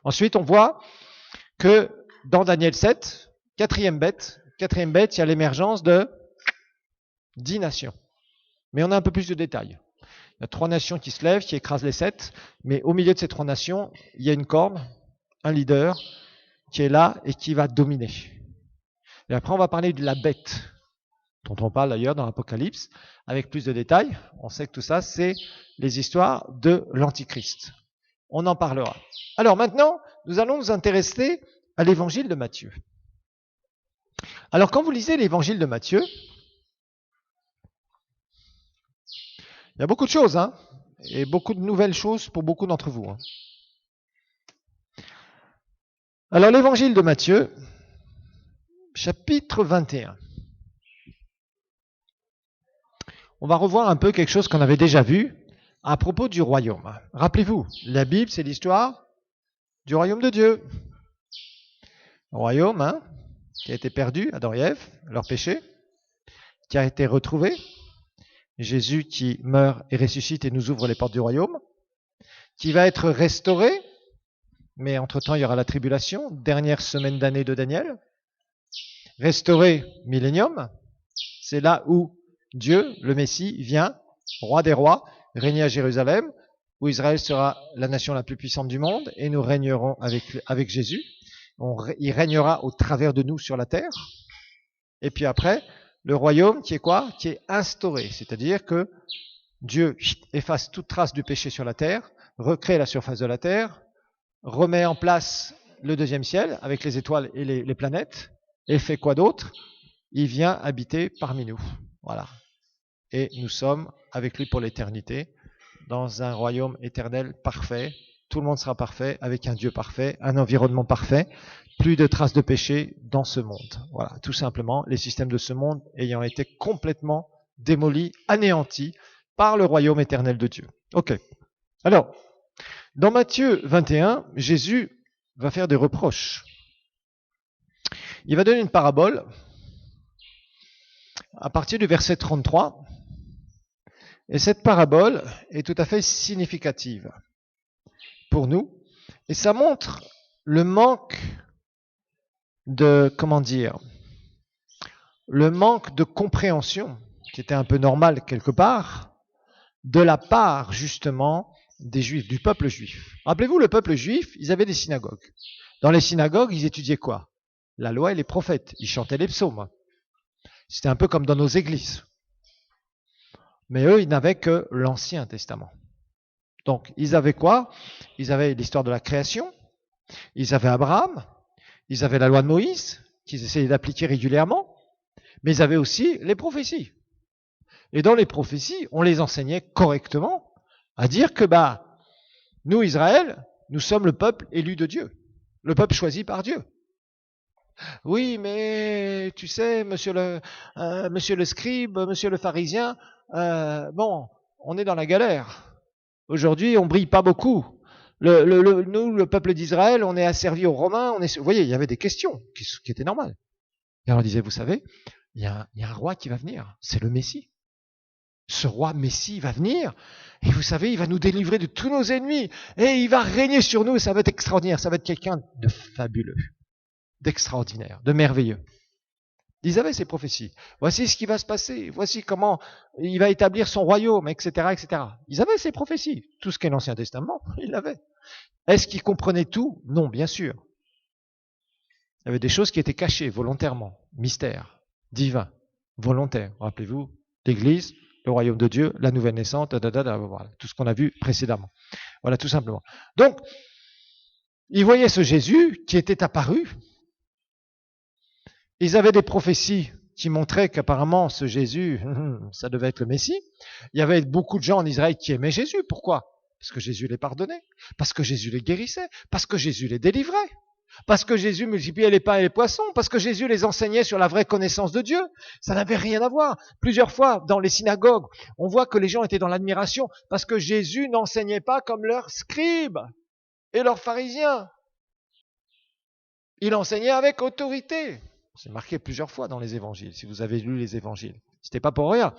Ensuite, on voit que dans Daniel 7, quatrième bête, il y a l'émergence de 10 nations. Mais on a un peu plus de détails. Il y a 3 nations qui se lèvent, qui écrasent les 7, mais au milieu de ces 3 nations, il y a une corne, un leader, qui est là et qui va dominer. Et après, on va parler de la bête, dont on parle d'ailleurs dans l'Apocalypse, avec plus de détails. On sait que tout ça, c'est les histoires de l'Antichrist. On en parlera. Alors maintenant, nous allons nous intéresser à l'évangile de Matthieu. Alors quand vous lisez l'évangile de Matthieu, il y a beaucoup de choses, et beaucoup de nouvelles choses pour beaucoup d'entre vous. Alors l'évangile de Matthieu, chapitre 21. On va revoir un peu quelque chose qu'on avait déjà vu à propos du royaume. Rappelez-vous, la Bible, c'est l'histoire du royaume de Dieu. Un royaume qui a été perdu, Adam et Ève, leur péché, qui a été retrouvé. Jésus qui meurt et ressuscite et nous ouvre les portes du royaume, qui va être restauré, mais entre-temps il y aura la tribulation, dernière semaine d'année de Daniel. Restauré, millénium, c'est là où Dieu, le Messie, vient, roi des rois, régner à Jérusalem, où Israël sera la nation la plus puissante du monde, et nous régnerons avec Jésus. Il régnera au travers de nous sur la terre. Et puis après, le royaume qui est quoi? Qui est instauré, c'est-à-dire que Dieu efface toute trace du péché sur la terre, recrée la surface de la terre, remet en place le deuxième ciel avec les étoiles et les planètes, et fait quoi d'autre? Il vient habiter parmi nous. Voilà. Et nous sommes avec lui pour l'éternité, dans un royaume éternel parfait. Tout le monde sera parfait, avec un Dieu parfait, un environnement parfait, plus de traces de péché dans ce monde. Voilà, tout simplement, les systèmes de ce monde ayant été complètement démolis, anéantis par le royaume éternel de Dieu. Ok. Alors, dans Matthieu 21, Jésus va faire des reproches. Il va donner une parabole à partir du verset 33. Et cette parabole est tout à fait significative pour nous. Et ça montre le manque de, le manque de compréhension, qui était un peu normal quelque part, de la part justement des Juifs, du peuple juif. Rappelez-vous, le peuple juif, ils avaient des synagogues. Dans les synagogues, ils étudiaient quoi? La loi et les prophètes. Ils chantaient les psaumes. C'était un peu comme dans nos églises. Mais eux, ils n'avaient que l'Ancien Testament. Donc, ils avaient quoi? Ils avaient l'histoire de la création, ils avaient Abraham, ils avaient la loi de Moïse, qu'ils essayaient d'appliquer régulièrement, mais ils avaient aussi les prophéties. Et dans les prophéties, on les enseignait correctement à dire que, nous, Israël, nous sommes le peuple élu de Dieu, le peuple choisi par Dieu. Oui, mais tu sais, monsieur le scribe, monsieur le pharisien, on est dans la galère. Aujourd'hui, on brille pas beaucoup. Nous, le peuple d'Israël, on est asservi aux Romains. Vous voyez, il y avait des questions qui étaient normales. Et on disait, vous savez, il y a un roi qui va venir. C'est le Messie. Ce roi Messie va venir. Et vous savez, il va nous délivrer de tous nos ennemis. Et il va régner sur nous. Et ça va être extraordinaire. Ça va être quelqu'un de fabuleux, d'extraordinaire, de merveilleux. Ils avaient ces prophéties. Voici ce qui va se passer. Voici comment il va établir son royaume, etc., etc. Ils avaient ces prophéties. Tout ce qu'est l'Ancien Testament, ils l'avaient. Est-ce qu'ils comprenaient tout? Non, bien sûr. Il y avait des choses qui étaient cachées volontairement. Mystère, divin, volontaire. Rappelez-vous, l'Église, le royaume de Dieu, la nouvelle naissance, voilà, tout ce qu'on a vu précédemment. Voilà, tout simplement. Donc, ils voyaient ce Jésus qui était apparu. Ils avaient des prophéties qui montraient qu'apparemment ce Jésus, ça devait être le Messie. Il y avait beaucoup de gens en Israël qui aimaient Jésus. Pourquoi? Parce que Jésus les pardonnait, parce que Jésus les guérissait, parce que Jésus les délivrait, parce que Jésus multipliait les pains et les poissons, parce que Jésus les enseignait sur la vraie connaissance de Dieu. Ça n'avait rien à voir. Plusieurs fois, dans les synagogues, on voit que les gens étaient dans l'admiration parce que Jésus n'enseignait pas comme leurs scribes et leurs pharisiens. Il enseignait avec autorité. C'est marqué plusieurs fois dans les évangiles, si vous avez lu les évangiles. C'était pas pour rien.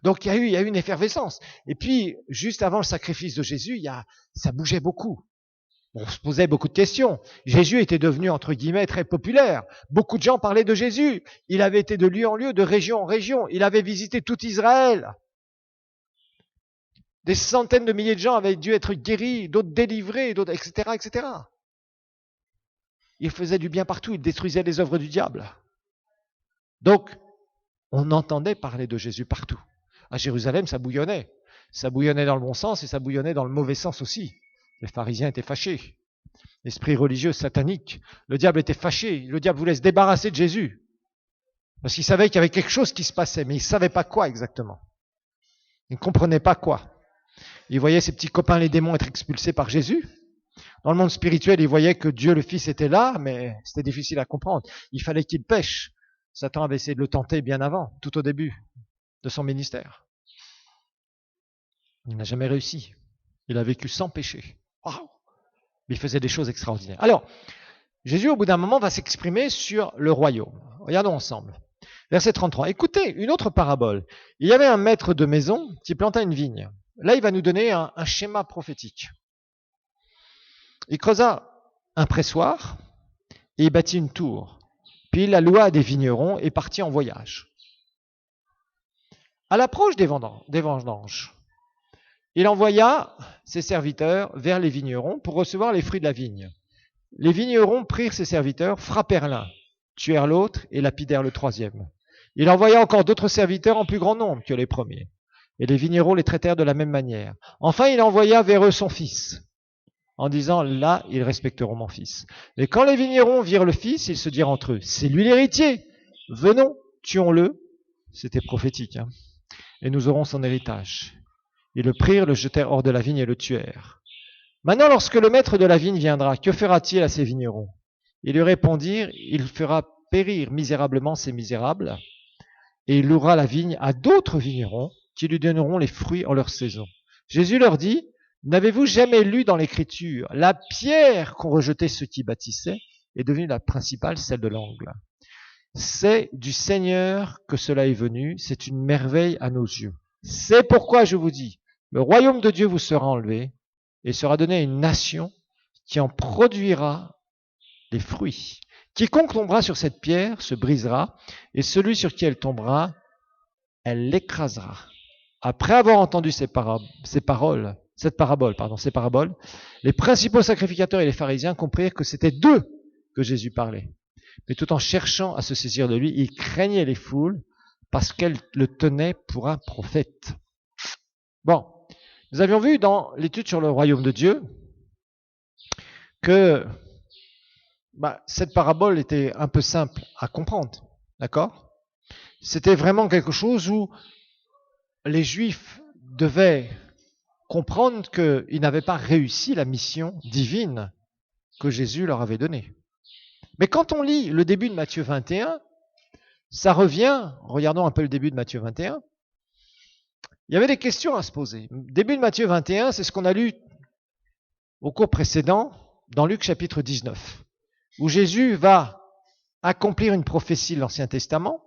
Donc il y a eu une effervescence. Et puis, juste avant le sacrifice de Jésus, ça bougeait beaucoup. On se posait beaucoup de questions. Jésus était devenu, entre guillemets, très populaire. Beaucoup de gens parlaient de Jésus. Il avait été de lieu en lieu, de région en région. Il avait visité tout Israël. Des centaines de milliers de gens avaient dû être guéris, d'autres délivrés, d'autres, etc., etc. Il faisait du bien partout, il détruisait les œuvres du diable. Donc, on entendait parler de Jésus partout. À Jérusalem, ça bouillonnait. Ça bouillonnait dans le bon sens et ça bouillonnait dans le mauvais sens aussi. Les pharisiens étaient fâchés. L'esprit religieux satanique. Le diable était fâché. Le diable voulait se débarrasser de Jésus. Parce qu'il savait qu'il y avait quelque chose qui se passait, mais il ne savait pas quoi exactement. Il ne comprenait pas quoi. Il voyait ses petits copains les démons être expulsés par Jésus. Dans le monde spirituel, il voyait que Dieu le Fils était là, mais c'était difficile à comprendre. Il fallait qu'il pêche Satan avait essayé de le tenter bien avant, tout au début de son ministère. Il n'a jamais réussi. Il a vécu sans péché. Waouh! Mais il faisait des choses extraordinaires. Alors, Jésus, au bout d'un moment, va s'exprimer sur le royaume. Regardons ensemble. Verset 33. Écoutez, une autre parabole. Il y avait un maître de maison qui planta une vigne. Là, il va nous donner un schéma prophétique. Il creusa un pressoir et il bâtit une tour. Puis il la loua à des vignerons et partit en voyage. À l'approche des vendanges, il envoya ses serviteurs vers les vignerons pour recevoir les fruits de la vigne. Les vignerons prirent ses serviteurs, frappèrent l'un, tuèrent l'autre et lapidèrent le troisième. Il envoya encore d'autres serviteurs en plus grand nombre que les premiers. Et les vignerons les traitèrent de la même manière. Enfin, il envoya vers eux son fils, en disant, là, ils respecteront mon fils. Et quand les vignerons virent le fils, ils se dirent entre eux, c'est lui l'héritier. Venons, tuons-le. C'était prophétique, hein. Et nous aurons son héritage. Ils le prirent, le jetèrent hors de la vigne et le tuèrent. Maintenant, lorsque le maître de la vigne viendra, que fera-t-il à ces vignerons? Ils lui répondirent, il fera périr misérablement ces misérables, et il louera la vigne à d'autres vignerons qui lui donneront les fruits en leur saison. Jésus leur dit, n'avez-vous jamais lu dans l'Écriture, la pierre qu'ont rejetée ceux qui bâtissaient est devenue la principale, celle de l'angle. C'est du Seigneur que cela est venu, c'est une merveille à nos yeux. C'est pourquoi je vous dis, le royaume de Dieu vous sera enlevé et sera donné à une nation qui en produira les fruits. Quiconque tombera sur cette pierre se brisera, et celui sur qui elle tombera, elle l'écrasera. Après avoir entendu ces paraboles, les principaux sacrificateurs et les pharisiens comprirent que c'était d'eux que Jésus parlait. Mais tout en cherchant à se saisir de lui, ils craignaient les foules parce qu'elles le tenaient pour un prophète. Bon, nous avions vu dans l'étude sur le royaume de Dieu que cette parabole était un peu simple à comprendre, d'accord? C'était vraiment quelque chose où les Juifs devaient comprendre qu'ils n'avaient pas réussi la mission divine que Jésus leur avait donnée. Mais quand on lit le début de Matthieu 21, ça revient, regardons un peu le début de Matthieu 21, il y avait des questions à se poser. Début de Matthieu 21, c'est ce qu'on a lu au cours précédent dans Luc chapitre 19, où Jésus va accomplir une prophétie de l'Ancien Testament,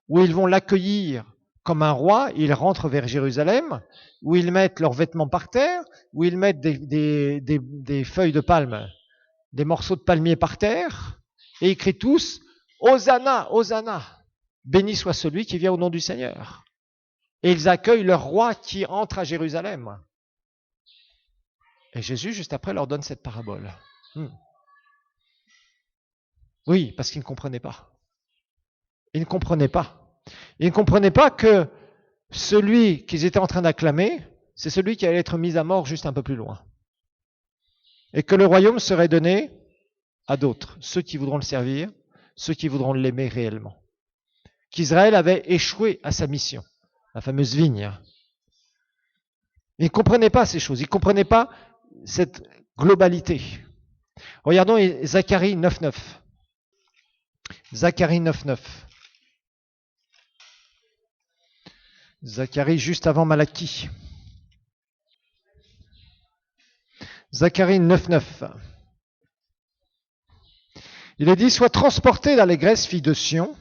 où ils vont l'accueillir comme un roi, ils rentrent vers Jérusalem, où ils mettent leurs vêtements par terre, où ils mettent des feuilles de palme, des morceaux de palmier par terre, et ils crient tous « Hosanna, Hosanna ! Béni soit celui qui vient au nom du Seigneur !» Et ils accueillent leur roi qui entre à Jérusalem. Et Jésus, juste après, leur donne cette parabole. Oui, parce qu'ils ne comprenaient pas. Ils ne comprenaient pas. Ils ne comprenaient pas que celui qu'ils étaient en train d'acclamer, c'est celui qui allait être mis à mort juste un peu plus loin. Et que le royaume serait donné à d'autres, ceux qui voudront le servir, ceux qui voudront l'aimer réellement. Qu'Israël avait échoué à sa mission, la fameuse vigne. Ils ne comprenaient pas ces choses, ils ne comprenaient pas cette globalité. Regardons Zacharie 9.9. Zacharie 9.9. Zacharie juste avant Malachie. Zacharie 9.9. Il est dit, sois transporté d'allégresse, fille de Sion,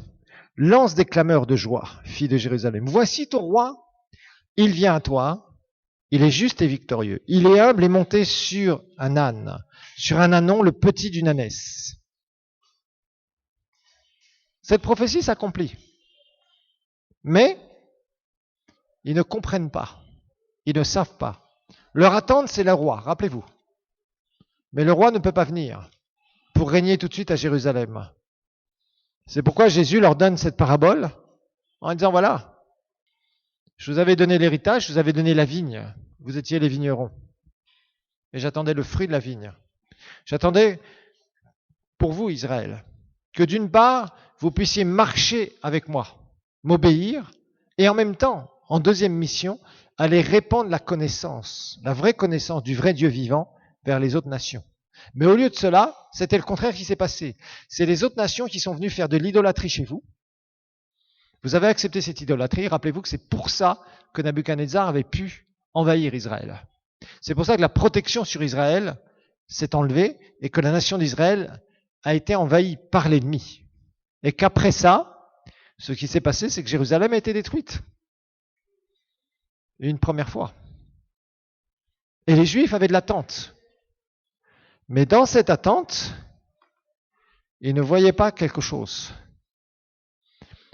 lance des clameurs de joie, fille de Jérusalem. Voici ton roi, il vient à toi, il est juste et victorieux. Il est humble et monté sur un âne, sur un ânon, le petit d'une ânesse. Cette prophétie s'accomplit. Mais ils ne comprennent pas, ils ne savent pas. Leur attente, c'est le roi, rappelez-vous. Mais le roi ne peut pas venir pour régner tout de suite à Jérusalem. C'est pourquoi Jésus leur donne cette parabole en disant, voilà, je vous avais donné l'héritage, je vous avais donné la vigne, vous étiez les vignerons. Et j'attendais le fruit de la vigne. J'attendais pour vous, Israël, que d'une part, vous puissiez marcher avec moi, m'obéir, et en même temps, en deuxième mission, aller répandre la connaissance, la vraie connaissance du vrai Dieu vivant vers les autres nations. Mais au lieu de cela, c'était le contraire qui s'est passé. C'est les autres nations qui sont venues faire de l'idolâtrie chez vous. Vous avez accepté cette idolâtrie. Rappelez-vous que c'est pour ça que Nabuchodonosor avait pu envahir Israël. C'est pour ça que la protection sur Israël s'est enlevée et que la nation d'Israël a été envahie par l'ennemi. Et qu'après ça, ce qui s'est passé, c'est que Jérusalem a été détruite. Une première fois. Et les Juifs avaient de l'attente. Mais dans cette attente, ils ne voyaient pas quelque chose.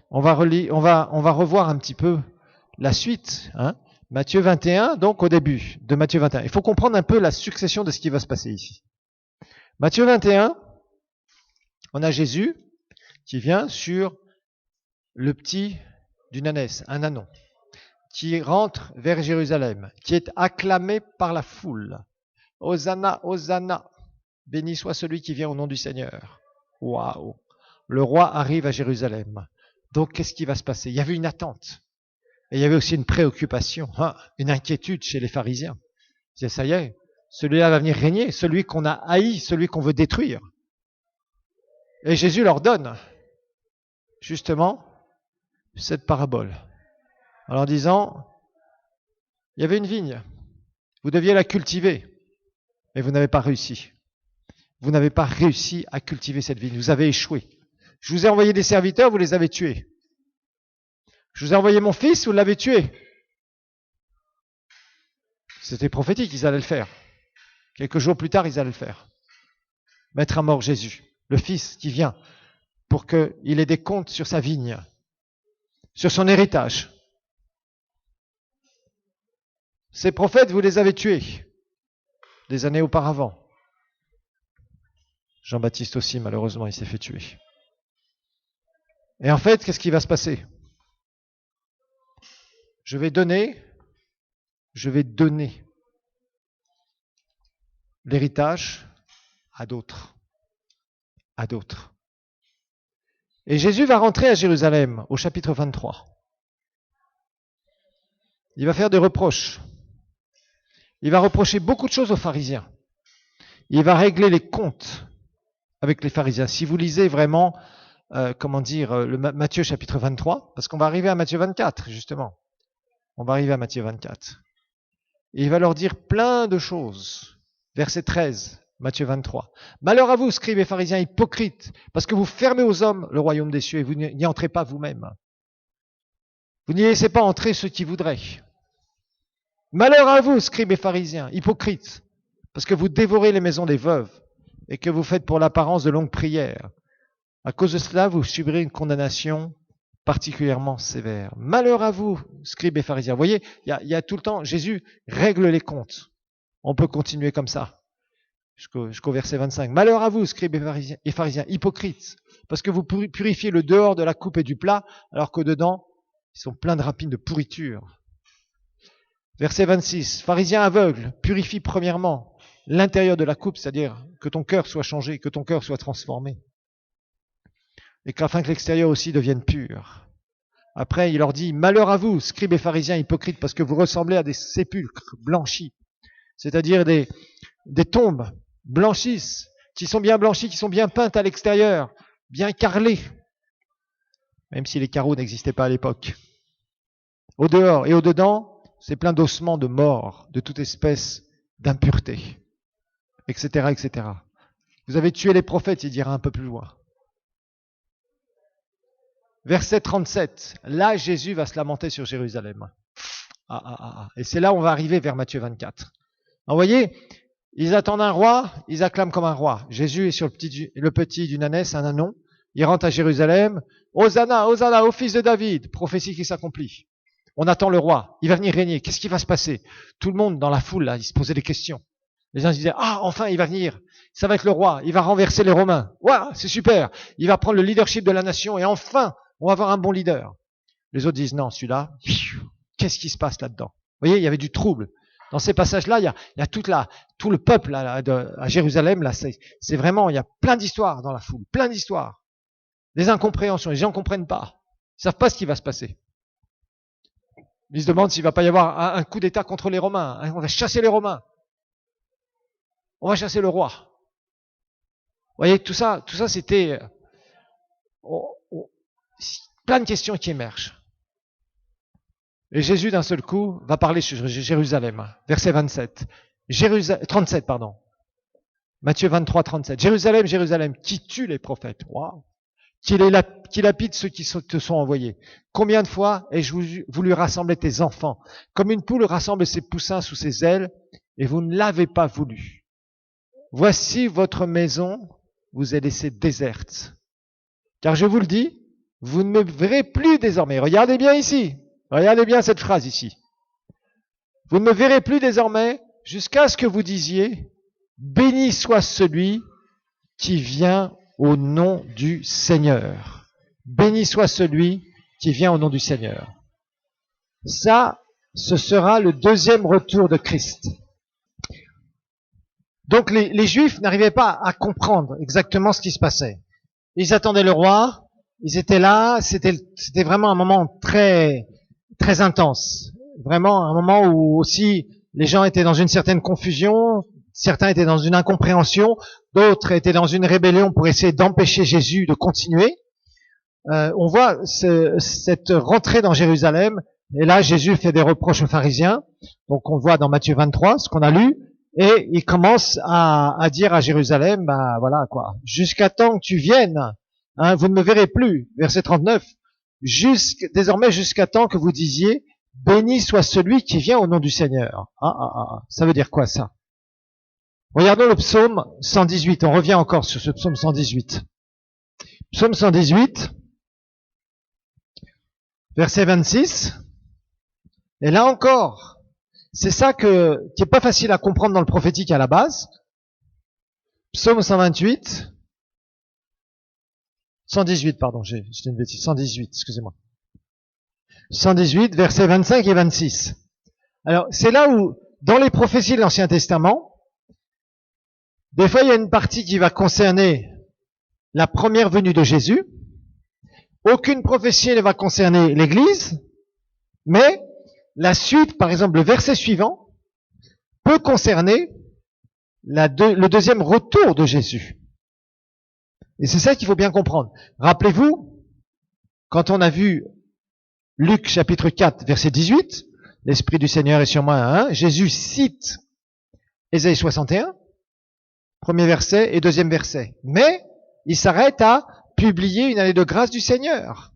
On va revoir un petit peu la suite. Matthieu 21, donc au début de Matthieu 21. Il faut comprendre un peu la succession de ce qui va se passer ici. Matthieu 21, on a Jésus qui vient sur le petit d'une ânesse, un ânon, qui rentre vers Jérusalem, qui est acclamé par la foule. Hosanna, Hosanna, béni soit celui qui vient au nom du Seigneur. Waouh! Le roi arrive à Jérusalem. Donc, qu'est-ce qui va se passer? Il y avait une attente. Et il y avait aussi une préoccupation, une inquiétude chez les pharisiens. Ils disaient, ça y est, celui-là va venir régner, celui qu'on a haï, celui qu'on veut détruire. Et Jésus leur donne, justement, cette parabole. En leur disant, il y avait une vigne, vous deviez la cultiver, mais vous n'avez pas réussi. Vous n'avez pas réussi à cultiver cette vigne, vous avez échoué. Je vous ai envoyé des serviteurs, vous les avez tués. Je vous ai envoyé mon fils, vous l'avez tué. C'était prophétique, ils allaient le faire. Quelques jours plus tard, ils allaient le faire. Mettre à mort Jésus, le fils qui vient, pour qu'il ait des comptes sur sa vigne, sur son héritage. Ces prophètes, vous les avez tués des années auparavant. Jean-Baptiste aussi, malheureusement, il s'est fait tuer. Et en fait, qu'est-ce qui va se passer? Je vais donner l'héritage à d'autres. À d'autres. Et Jésus va rentrer à Jérusalem au chapitre 23. Il va faire des reproches. Il va reprocher beaucoup de choses aux pharisiens. Il va régler les comptes avec les pharisiens. Si vous lisez vraiment, le Matthieu chapitre 23, parce qu'on va arriver à Matthieu 24, justement. On va arriver à Matthieu 24. Et il va leur dire plein de choses. Verset 13, Matthieu 23. Malheur à vous, scribes et pharisiens hypocrites, parce que vous fermez aux hommes le royaume des cieux et vous n'y entrez pas vous-même. Vous n'y laissez pas entrer ceux qui voudraient. Malheur à vous, scribes et pharisiens hypocrites, parce que vous dévorez les maisons des veuves et que vous faites pour l'apparence de longues prières. À cause de cela, vous subirez une condamnation particulièrement sévère. Malheur à vous, scribes et pharisiens. Vous voyez, il y a tout le temps, Jésus règle les comptes. On peut continuer comme ça, jusqu'au verset 25. Malheur à vous, scribes et pharisiens, hypocrites, parce que vous purifiez le dehors de la coupe et du plat, alors qu'au dedans, ils sont pleins de rapines de pourriture. Verset 26. Pharisiens aveugles, purifie premièrement l'intérieur de la coupe, c'est-à-dire que ton cœur soit changé, que ton cœur soit transformé. Et qu'afin que l'extérieur aussi devienne pur. Après, il leur dit, malheur à vous, scribes et pharisiens hypocrites, parce que vous ressemblez à des sépulcres blanchis, c'est-à-dire des tombes blanchissent, qui sont bien blanchies, qui sont bien peintes à l'extérieur, bien carrelées, même si les carreaux n'existaient pas à l'époque. Au dehors et au dedans, c'est plein d'ossements de mort, de toute espèce d'impureté, etc., etc. Vous avez tué les prophètes, il dira un peu plus loin. Verset 37, là Jésus va se lamenter sur Jérusalem. Et c'est là où on va arriver vers Matthieu 24. Vous voyez, ils attendent un roi, ils acclament comme un roi. Jésus est sur le petit d'une ânesse, un ânon. Il rentre à Jérusalem. Hosanna, Hosanna, au fils de David. Prophétie qui s'accomplit. On attend le roi. Il va venir régner. Qu'est-ce qui va se passer? Tout le monde dans la foule, là, il se posait des questions. Les gens se disaient, enfin, il va venir. Ça va être le roi. Il va renverser les Romains. Waouh, c'est super. Il va prendre le leadership de la nation et enfin, on va avoir un bon leader. Les autres disent, non, celui-là, qu'est-ce qui se passe là-dedans? Vous voyez, il y avait du trouble. Dans ces passages-là, il y a tout le peuple là, à Jérusalem. Là, c'est vraiment, il y a plein d'histoires dans la foule, plein d'histoires. Des incompréhensions, les gens ne comprennent pas. Ils ne savent pas ce qui va se passer. Ils se demandent s'il ne va pas y avoir un coup d'État contre les Romains. On va chasser les Romains. On va chasser le roi. voyez, tout ça c'était plein de questions qui émergent. Et Jésus, d'un seul coup, va parler sur Jérusalem. Verset 27. 37, pardon. Matthieu 23, 37. Jérusalem, Jérusalem, qui tue les prophètes. Wow. Qui lapide ceux qui te sont envoyés. Combien de fois ai-je voulu rassembler tes enfants, comme une poule rassemble ses poussins sous ses ailes, et vous ne l'avez pas voulu. Voici votre maison vous est laissée déserte. Car je vous le dis, vous ne me verrez plus désormais. Regardez bien ici. Regardez bien cette phrase ici. Vous ne me verrez plus désormais jusqu'à ce que vous disiez, béni soit celui qui vient au nom du Seigneur. Béni soit celui qui vient au nom du Seigneur. Ça, ce sera le deuxième retour de Christ. Donc les Juifs n'arrivaient pas à comprendre exactement ce qui se passait. Ils attendaient le roi, ils étaient là, c'était vraiment un moment très très intense. Vraiment un moment où aussi les gens étaient dans une certaine confusion, certains étaient dans une incompréhension, d'autres étaient dans une rébellion pour essayer d'empêcher Jésus de continuer. On voit cette rentrée dans Jérusalem, et là Jésus fait des reproches aux pharisiens, donc on voit dans Matthieu 23 ce qu'on a lu, et il commence à dire à Jérusalem, bah voilà quoi, jusqu'à temps que tu viennes, hein, vous ne me verrez plus, verset 39, désormais jusqu'à temps que vous disiez, béni soit celui qui vient au nom du Seigneur. Ça veut dire quoi ça? Regardons le psaume 118, on revient encore sur ce psaume 118. Psaume 118, verset 26, et là encore, c'est ça qui est pas facile à comprendre dans le prophétique à la base. Psaume 128, 118, pardon, j'ai une bêtise, 118, excusez-moi. 118, versets 25 et 26. Alors, c'est là où, dans les prophéties de l'Ancien Testament, des fois, il y a une partie qui va concerner la première venue de Jésus. Aucune prophétie ne va concerner l'Église, mais la suite, par exemple, le verset suivant, peut concerner le deuxième retour de Jésus. Et c'est ça qu'il faut bien comprendre. Rappelez-vous, quand on a vu Luc chapitre 4, verset 18, l'Esprit du Seigneur est sur moi, hein, Jésus cite Ésaïe 61, premier verset et deuxième verset. Mais il s'arrête à publier une année de grâce du Seigneur.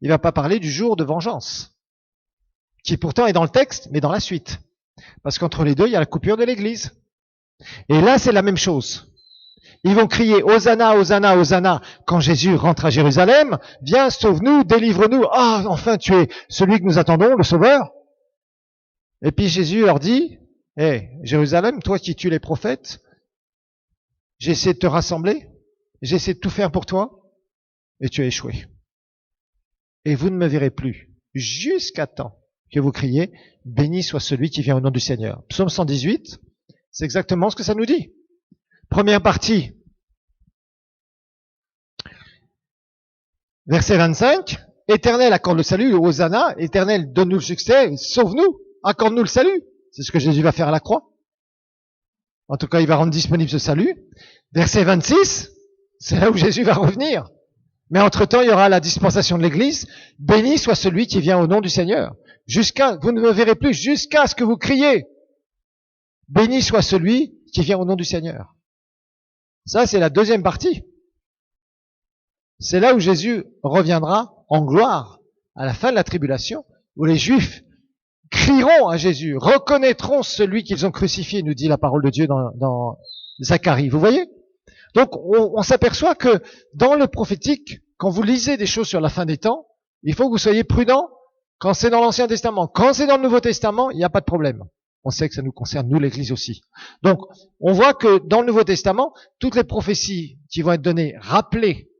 Il ne va pas parler du jour de vengeance, qui pourtant est dans le texte, mais dans la suite. Parce qu'entre les deux, il y a la coupure de l'Église. Et là, c'est la même chose. Ils vont crier « Hosanna, Hosanna, Hosanna » quand Jésus rentre à Jérusalem. « Viens, sauve-nous, délivre-nous. Ah, enfin, tu es celui que nous attendons, le Sauveur. » Et puis Jésus leur dit « Hé, Jérusalem, toi qui tues les prophètes, j'ai essayé de te rassembler, j'ai essayé de tout faire pour toi, et tu as échoué. Et vous ne me verrez plus jusqu'à temps que vous criez « Béni soit celui qui vient au nom du Seigneur ». Psaume 118, c'est exactement ce que ça nous dit. Première partie, verset 25, « Éternel, accorde le salut, Hosanna, Éternel, donne-nous le succès, sauve-nous, accorde-nous le salut ». C'est ce que Jésus va faire à la croix. En tout cas, il va rendre disponible ce salut. Verset 26, c'est là où Jésus va revenir. Mais entre-temps, il y aura la dispensation de l'Église. « Béni soit celui qui vient au nom du Seigneur ». Vous ne me verrez plus jusqu'à ce que vous criez. « Béni soit celui qui vient au nom du Seigneur ». Ça, c'est la deuxième partie. C'est là où Jésus reviendra en gloire à la fin de la tribulation, où les Juifs crieront à Jésus, reconnaîtront celui qu'ils ont crucifié, nous dit la parole de Dieu dans Zacharie. Vous voyez? Donc, on s'aperçoit que dans le prophétique, quand vous lisez des choses sur la fin des temps, il faut que vous soyez prudents. Quand c'est dans l'Ancien Testament, quand c'est dans le Nouveau Testament, il n'y a pas de problème. On sait que ça nous concerne, nous, l'Église aussi. Donc, on voit que dans le Nouveau Testament, toutes les prophéties qui vont être données, rappelées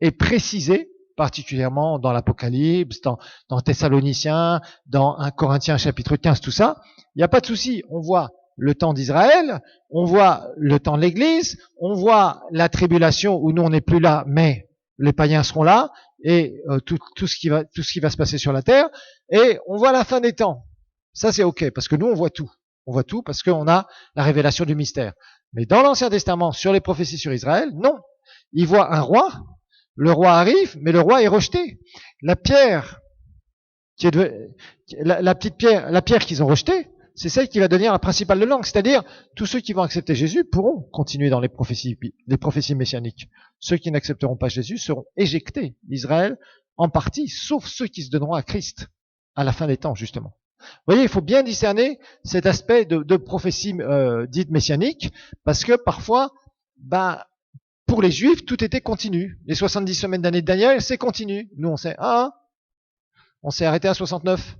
et précisées, particulièrement dans l'Apocalypse, dans Thessaloniciens, dans 1 Corinthiens chapitre 15, tout ça, il n'y a pas de souci. On voit le temps d'Israël, on voit le temps de l'Église, on voit la tribulation où nous on n'est plus là, mais les païens seront là, et tout ce qui va se passer sur la terre, et on voit la fin des temps. Ça c'est ok, parce que nous on voit tout. On voit tout parce qu'on a la révélation du mystère. Mais dans l'Ancien Testament, sur les prophéties sur Israël, non. Il voit un roi, le roi arrive, mais le roi est rejeté. La pierre, la petite pierre, la pierre qu'ils ont rejetée, c'est celle qui va devenir la principale de langue. C'est-à-dire, tous ceux qui vont accepter Jésus pourront continuer dans les prophéties messianiques. Ceux qui n'accepteront pas Jésus seront éjectés d'Israël en partie, sauf ceux qui se donneront à Christ à la fin des temps, justement. Vous voyez, il faut bien discerner cet aspect de prophétie dite messianique, parce que parfois, pour les Juifs, tout était continu. Les 70 semaines d'année de Daniel, c'est continu. Nous, on s'est arrêté à 69.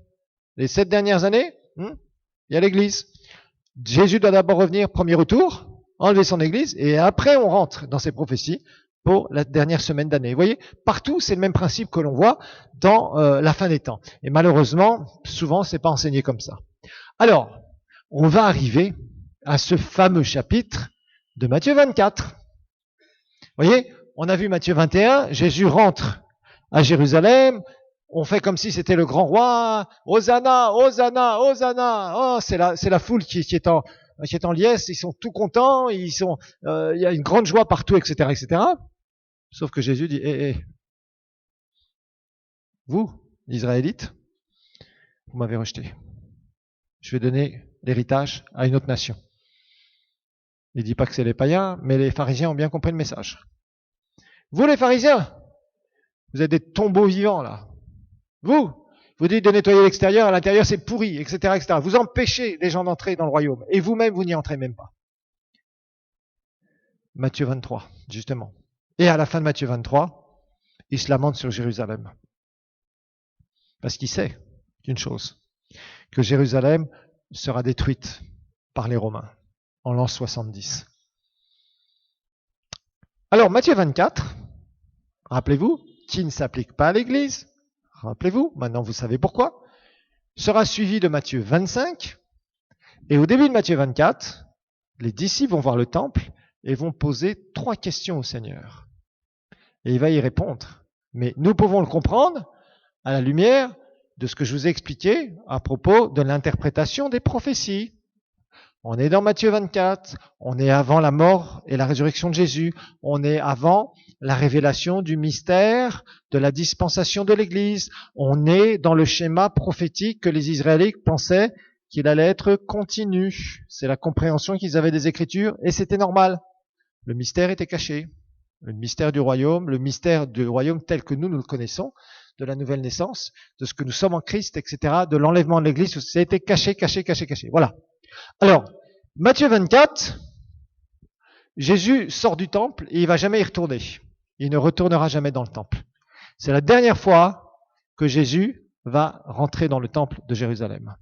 Les 7 dernières années, il y a l'Église. Jésus doit d'abord revenir, premier retour, enlever son Église, et après on rentre dans ces prophéties pour la dernière semaine d'année. Vous voyez, partout, c'est le même principe que l'on voit dans la fin des temps. Et malheureusement, souvent, c'est pas enseigné comme ça. Alors, on va arriver à ce fameux chapitre de Matthieu 24. Vous voyez, on a vu Matthieu 21, Jésus rentre à Jérusalem, on fait comme si c'était le grand roi, Hosanna, Hosanna, Hosanna. Oh, c'est la foule qui est en liesse, ils sont tout contents, il y a une grande joie partout, etc., etc. Sauf que Jésus dit, vous, Israélites, vous m'avez rejeté. Je vais donner l'héritage à une autre nation. Il dit pas que c'est les païens, mais les pharisiens ont bien compris le message. Vous, les pharisiens, vous êtes des tombeaux vivants, là. Vous dites de nettoyer l'extérieur, à l'intérieur c'est pourri, etc., etc. Vous empêchez les gens d'entrer dans le royaume. Et vous-même, vous n'y entrez même pas. Matthieu 23, justement. Et à la fin de Matthieu 23, il se lamente sur Jérusalem. Parce qu'il sait une chose, que Jérusalem sera détruite par les Romains en l'an 70. Alors, Matthieu 24, rappelez-vous, qui ne s'applique pas à l'Église, rappelez-vous, maintenant vous savez pourquoi, sera suivi de Matthieu 25, et au début de Matthieu 24, les disciples vont voir le temple et vont poser 3 questions au Seigneur. Et il va y répondre. Mais nous pouvons le comprendre à la lumière de ce que je vous ai expliqué à propos de l'interprétation des prophéties. On est dans Matthieu 24, on est avant la mort et la résurrection de Jésus, on est avant la révélation du mystère de la dispensation de l'Église, on est dans le schéma prophétique que les Israélites pensaient qu'il allait être continu. C'est la compréhension qu'ils avaient des Écritures et c'était normal. Le mystère était caché. Le mystère du royaume tel que nous le connaissons, de la nouvelle naissance, de ce que nous sommes en Christ, etc., de l'enlèvement de l'Église, ça a été caché. Voilà. Alors, Matthieu 24, Jésus sort du temple et il va jamais y retourner. Il ne retournera jamais dans le temple. C'est la dernière fois que Jésus va rentrer dans le temple de Jérusalem.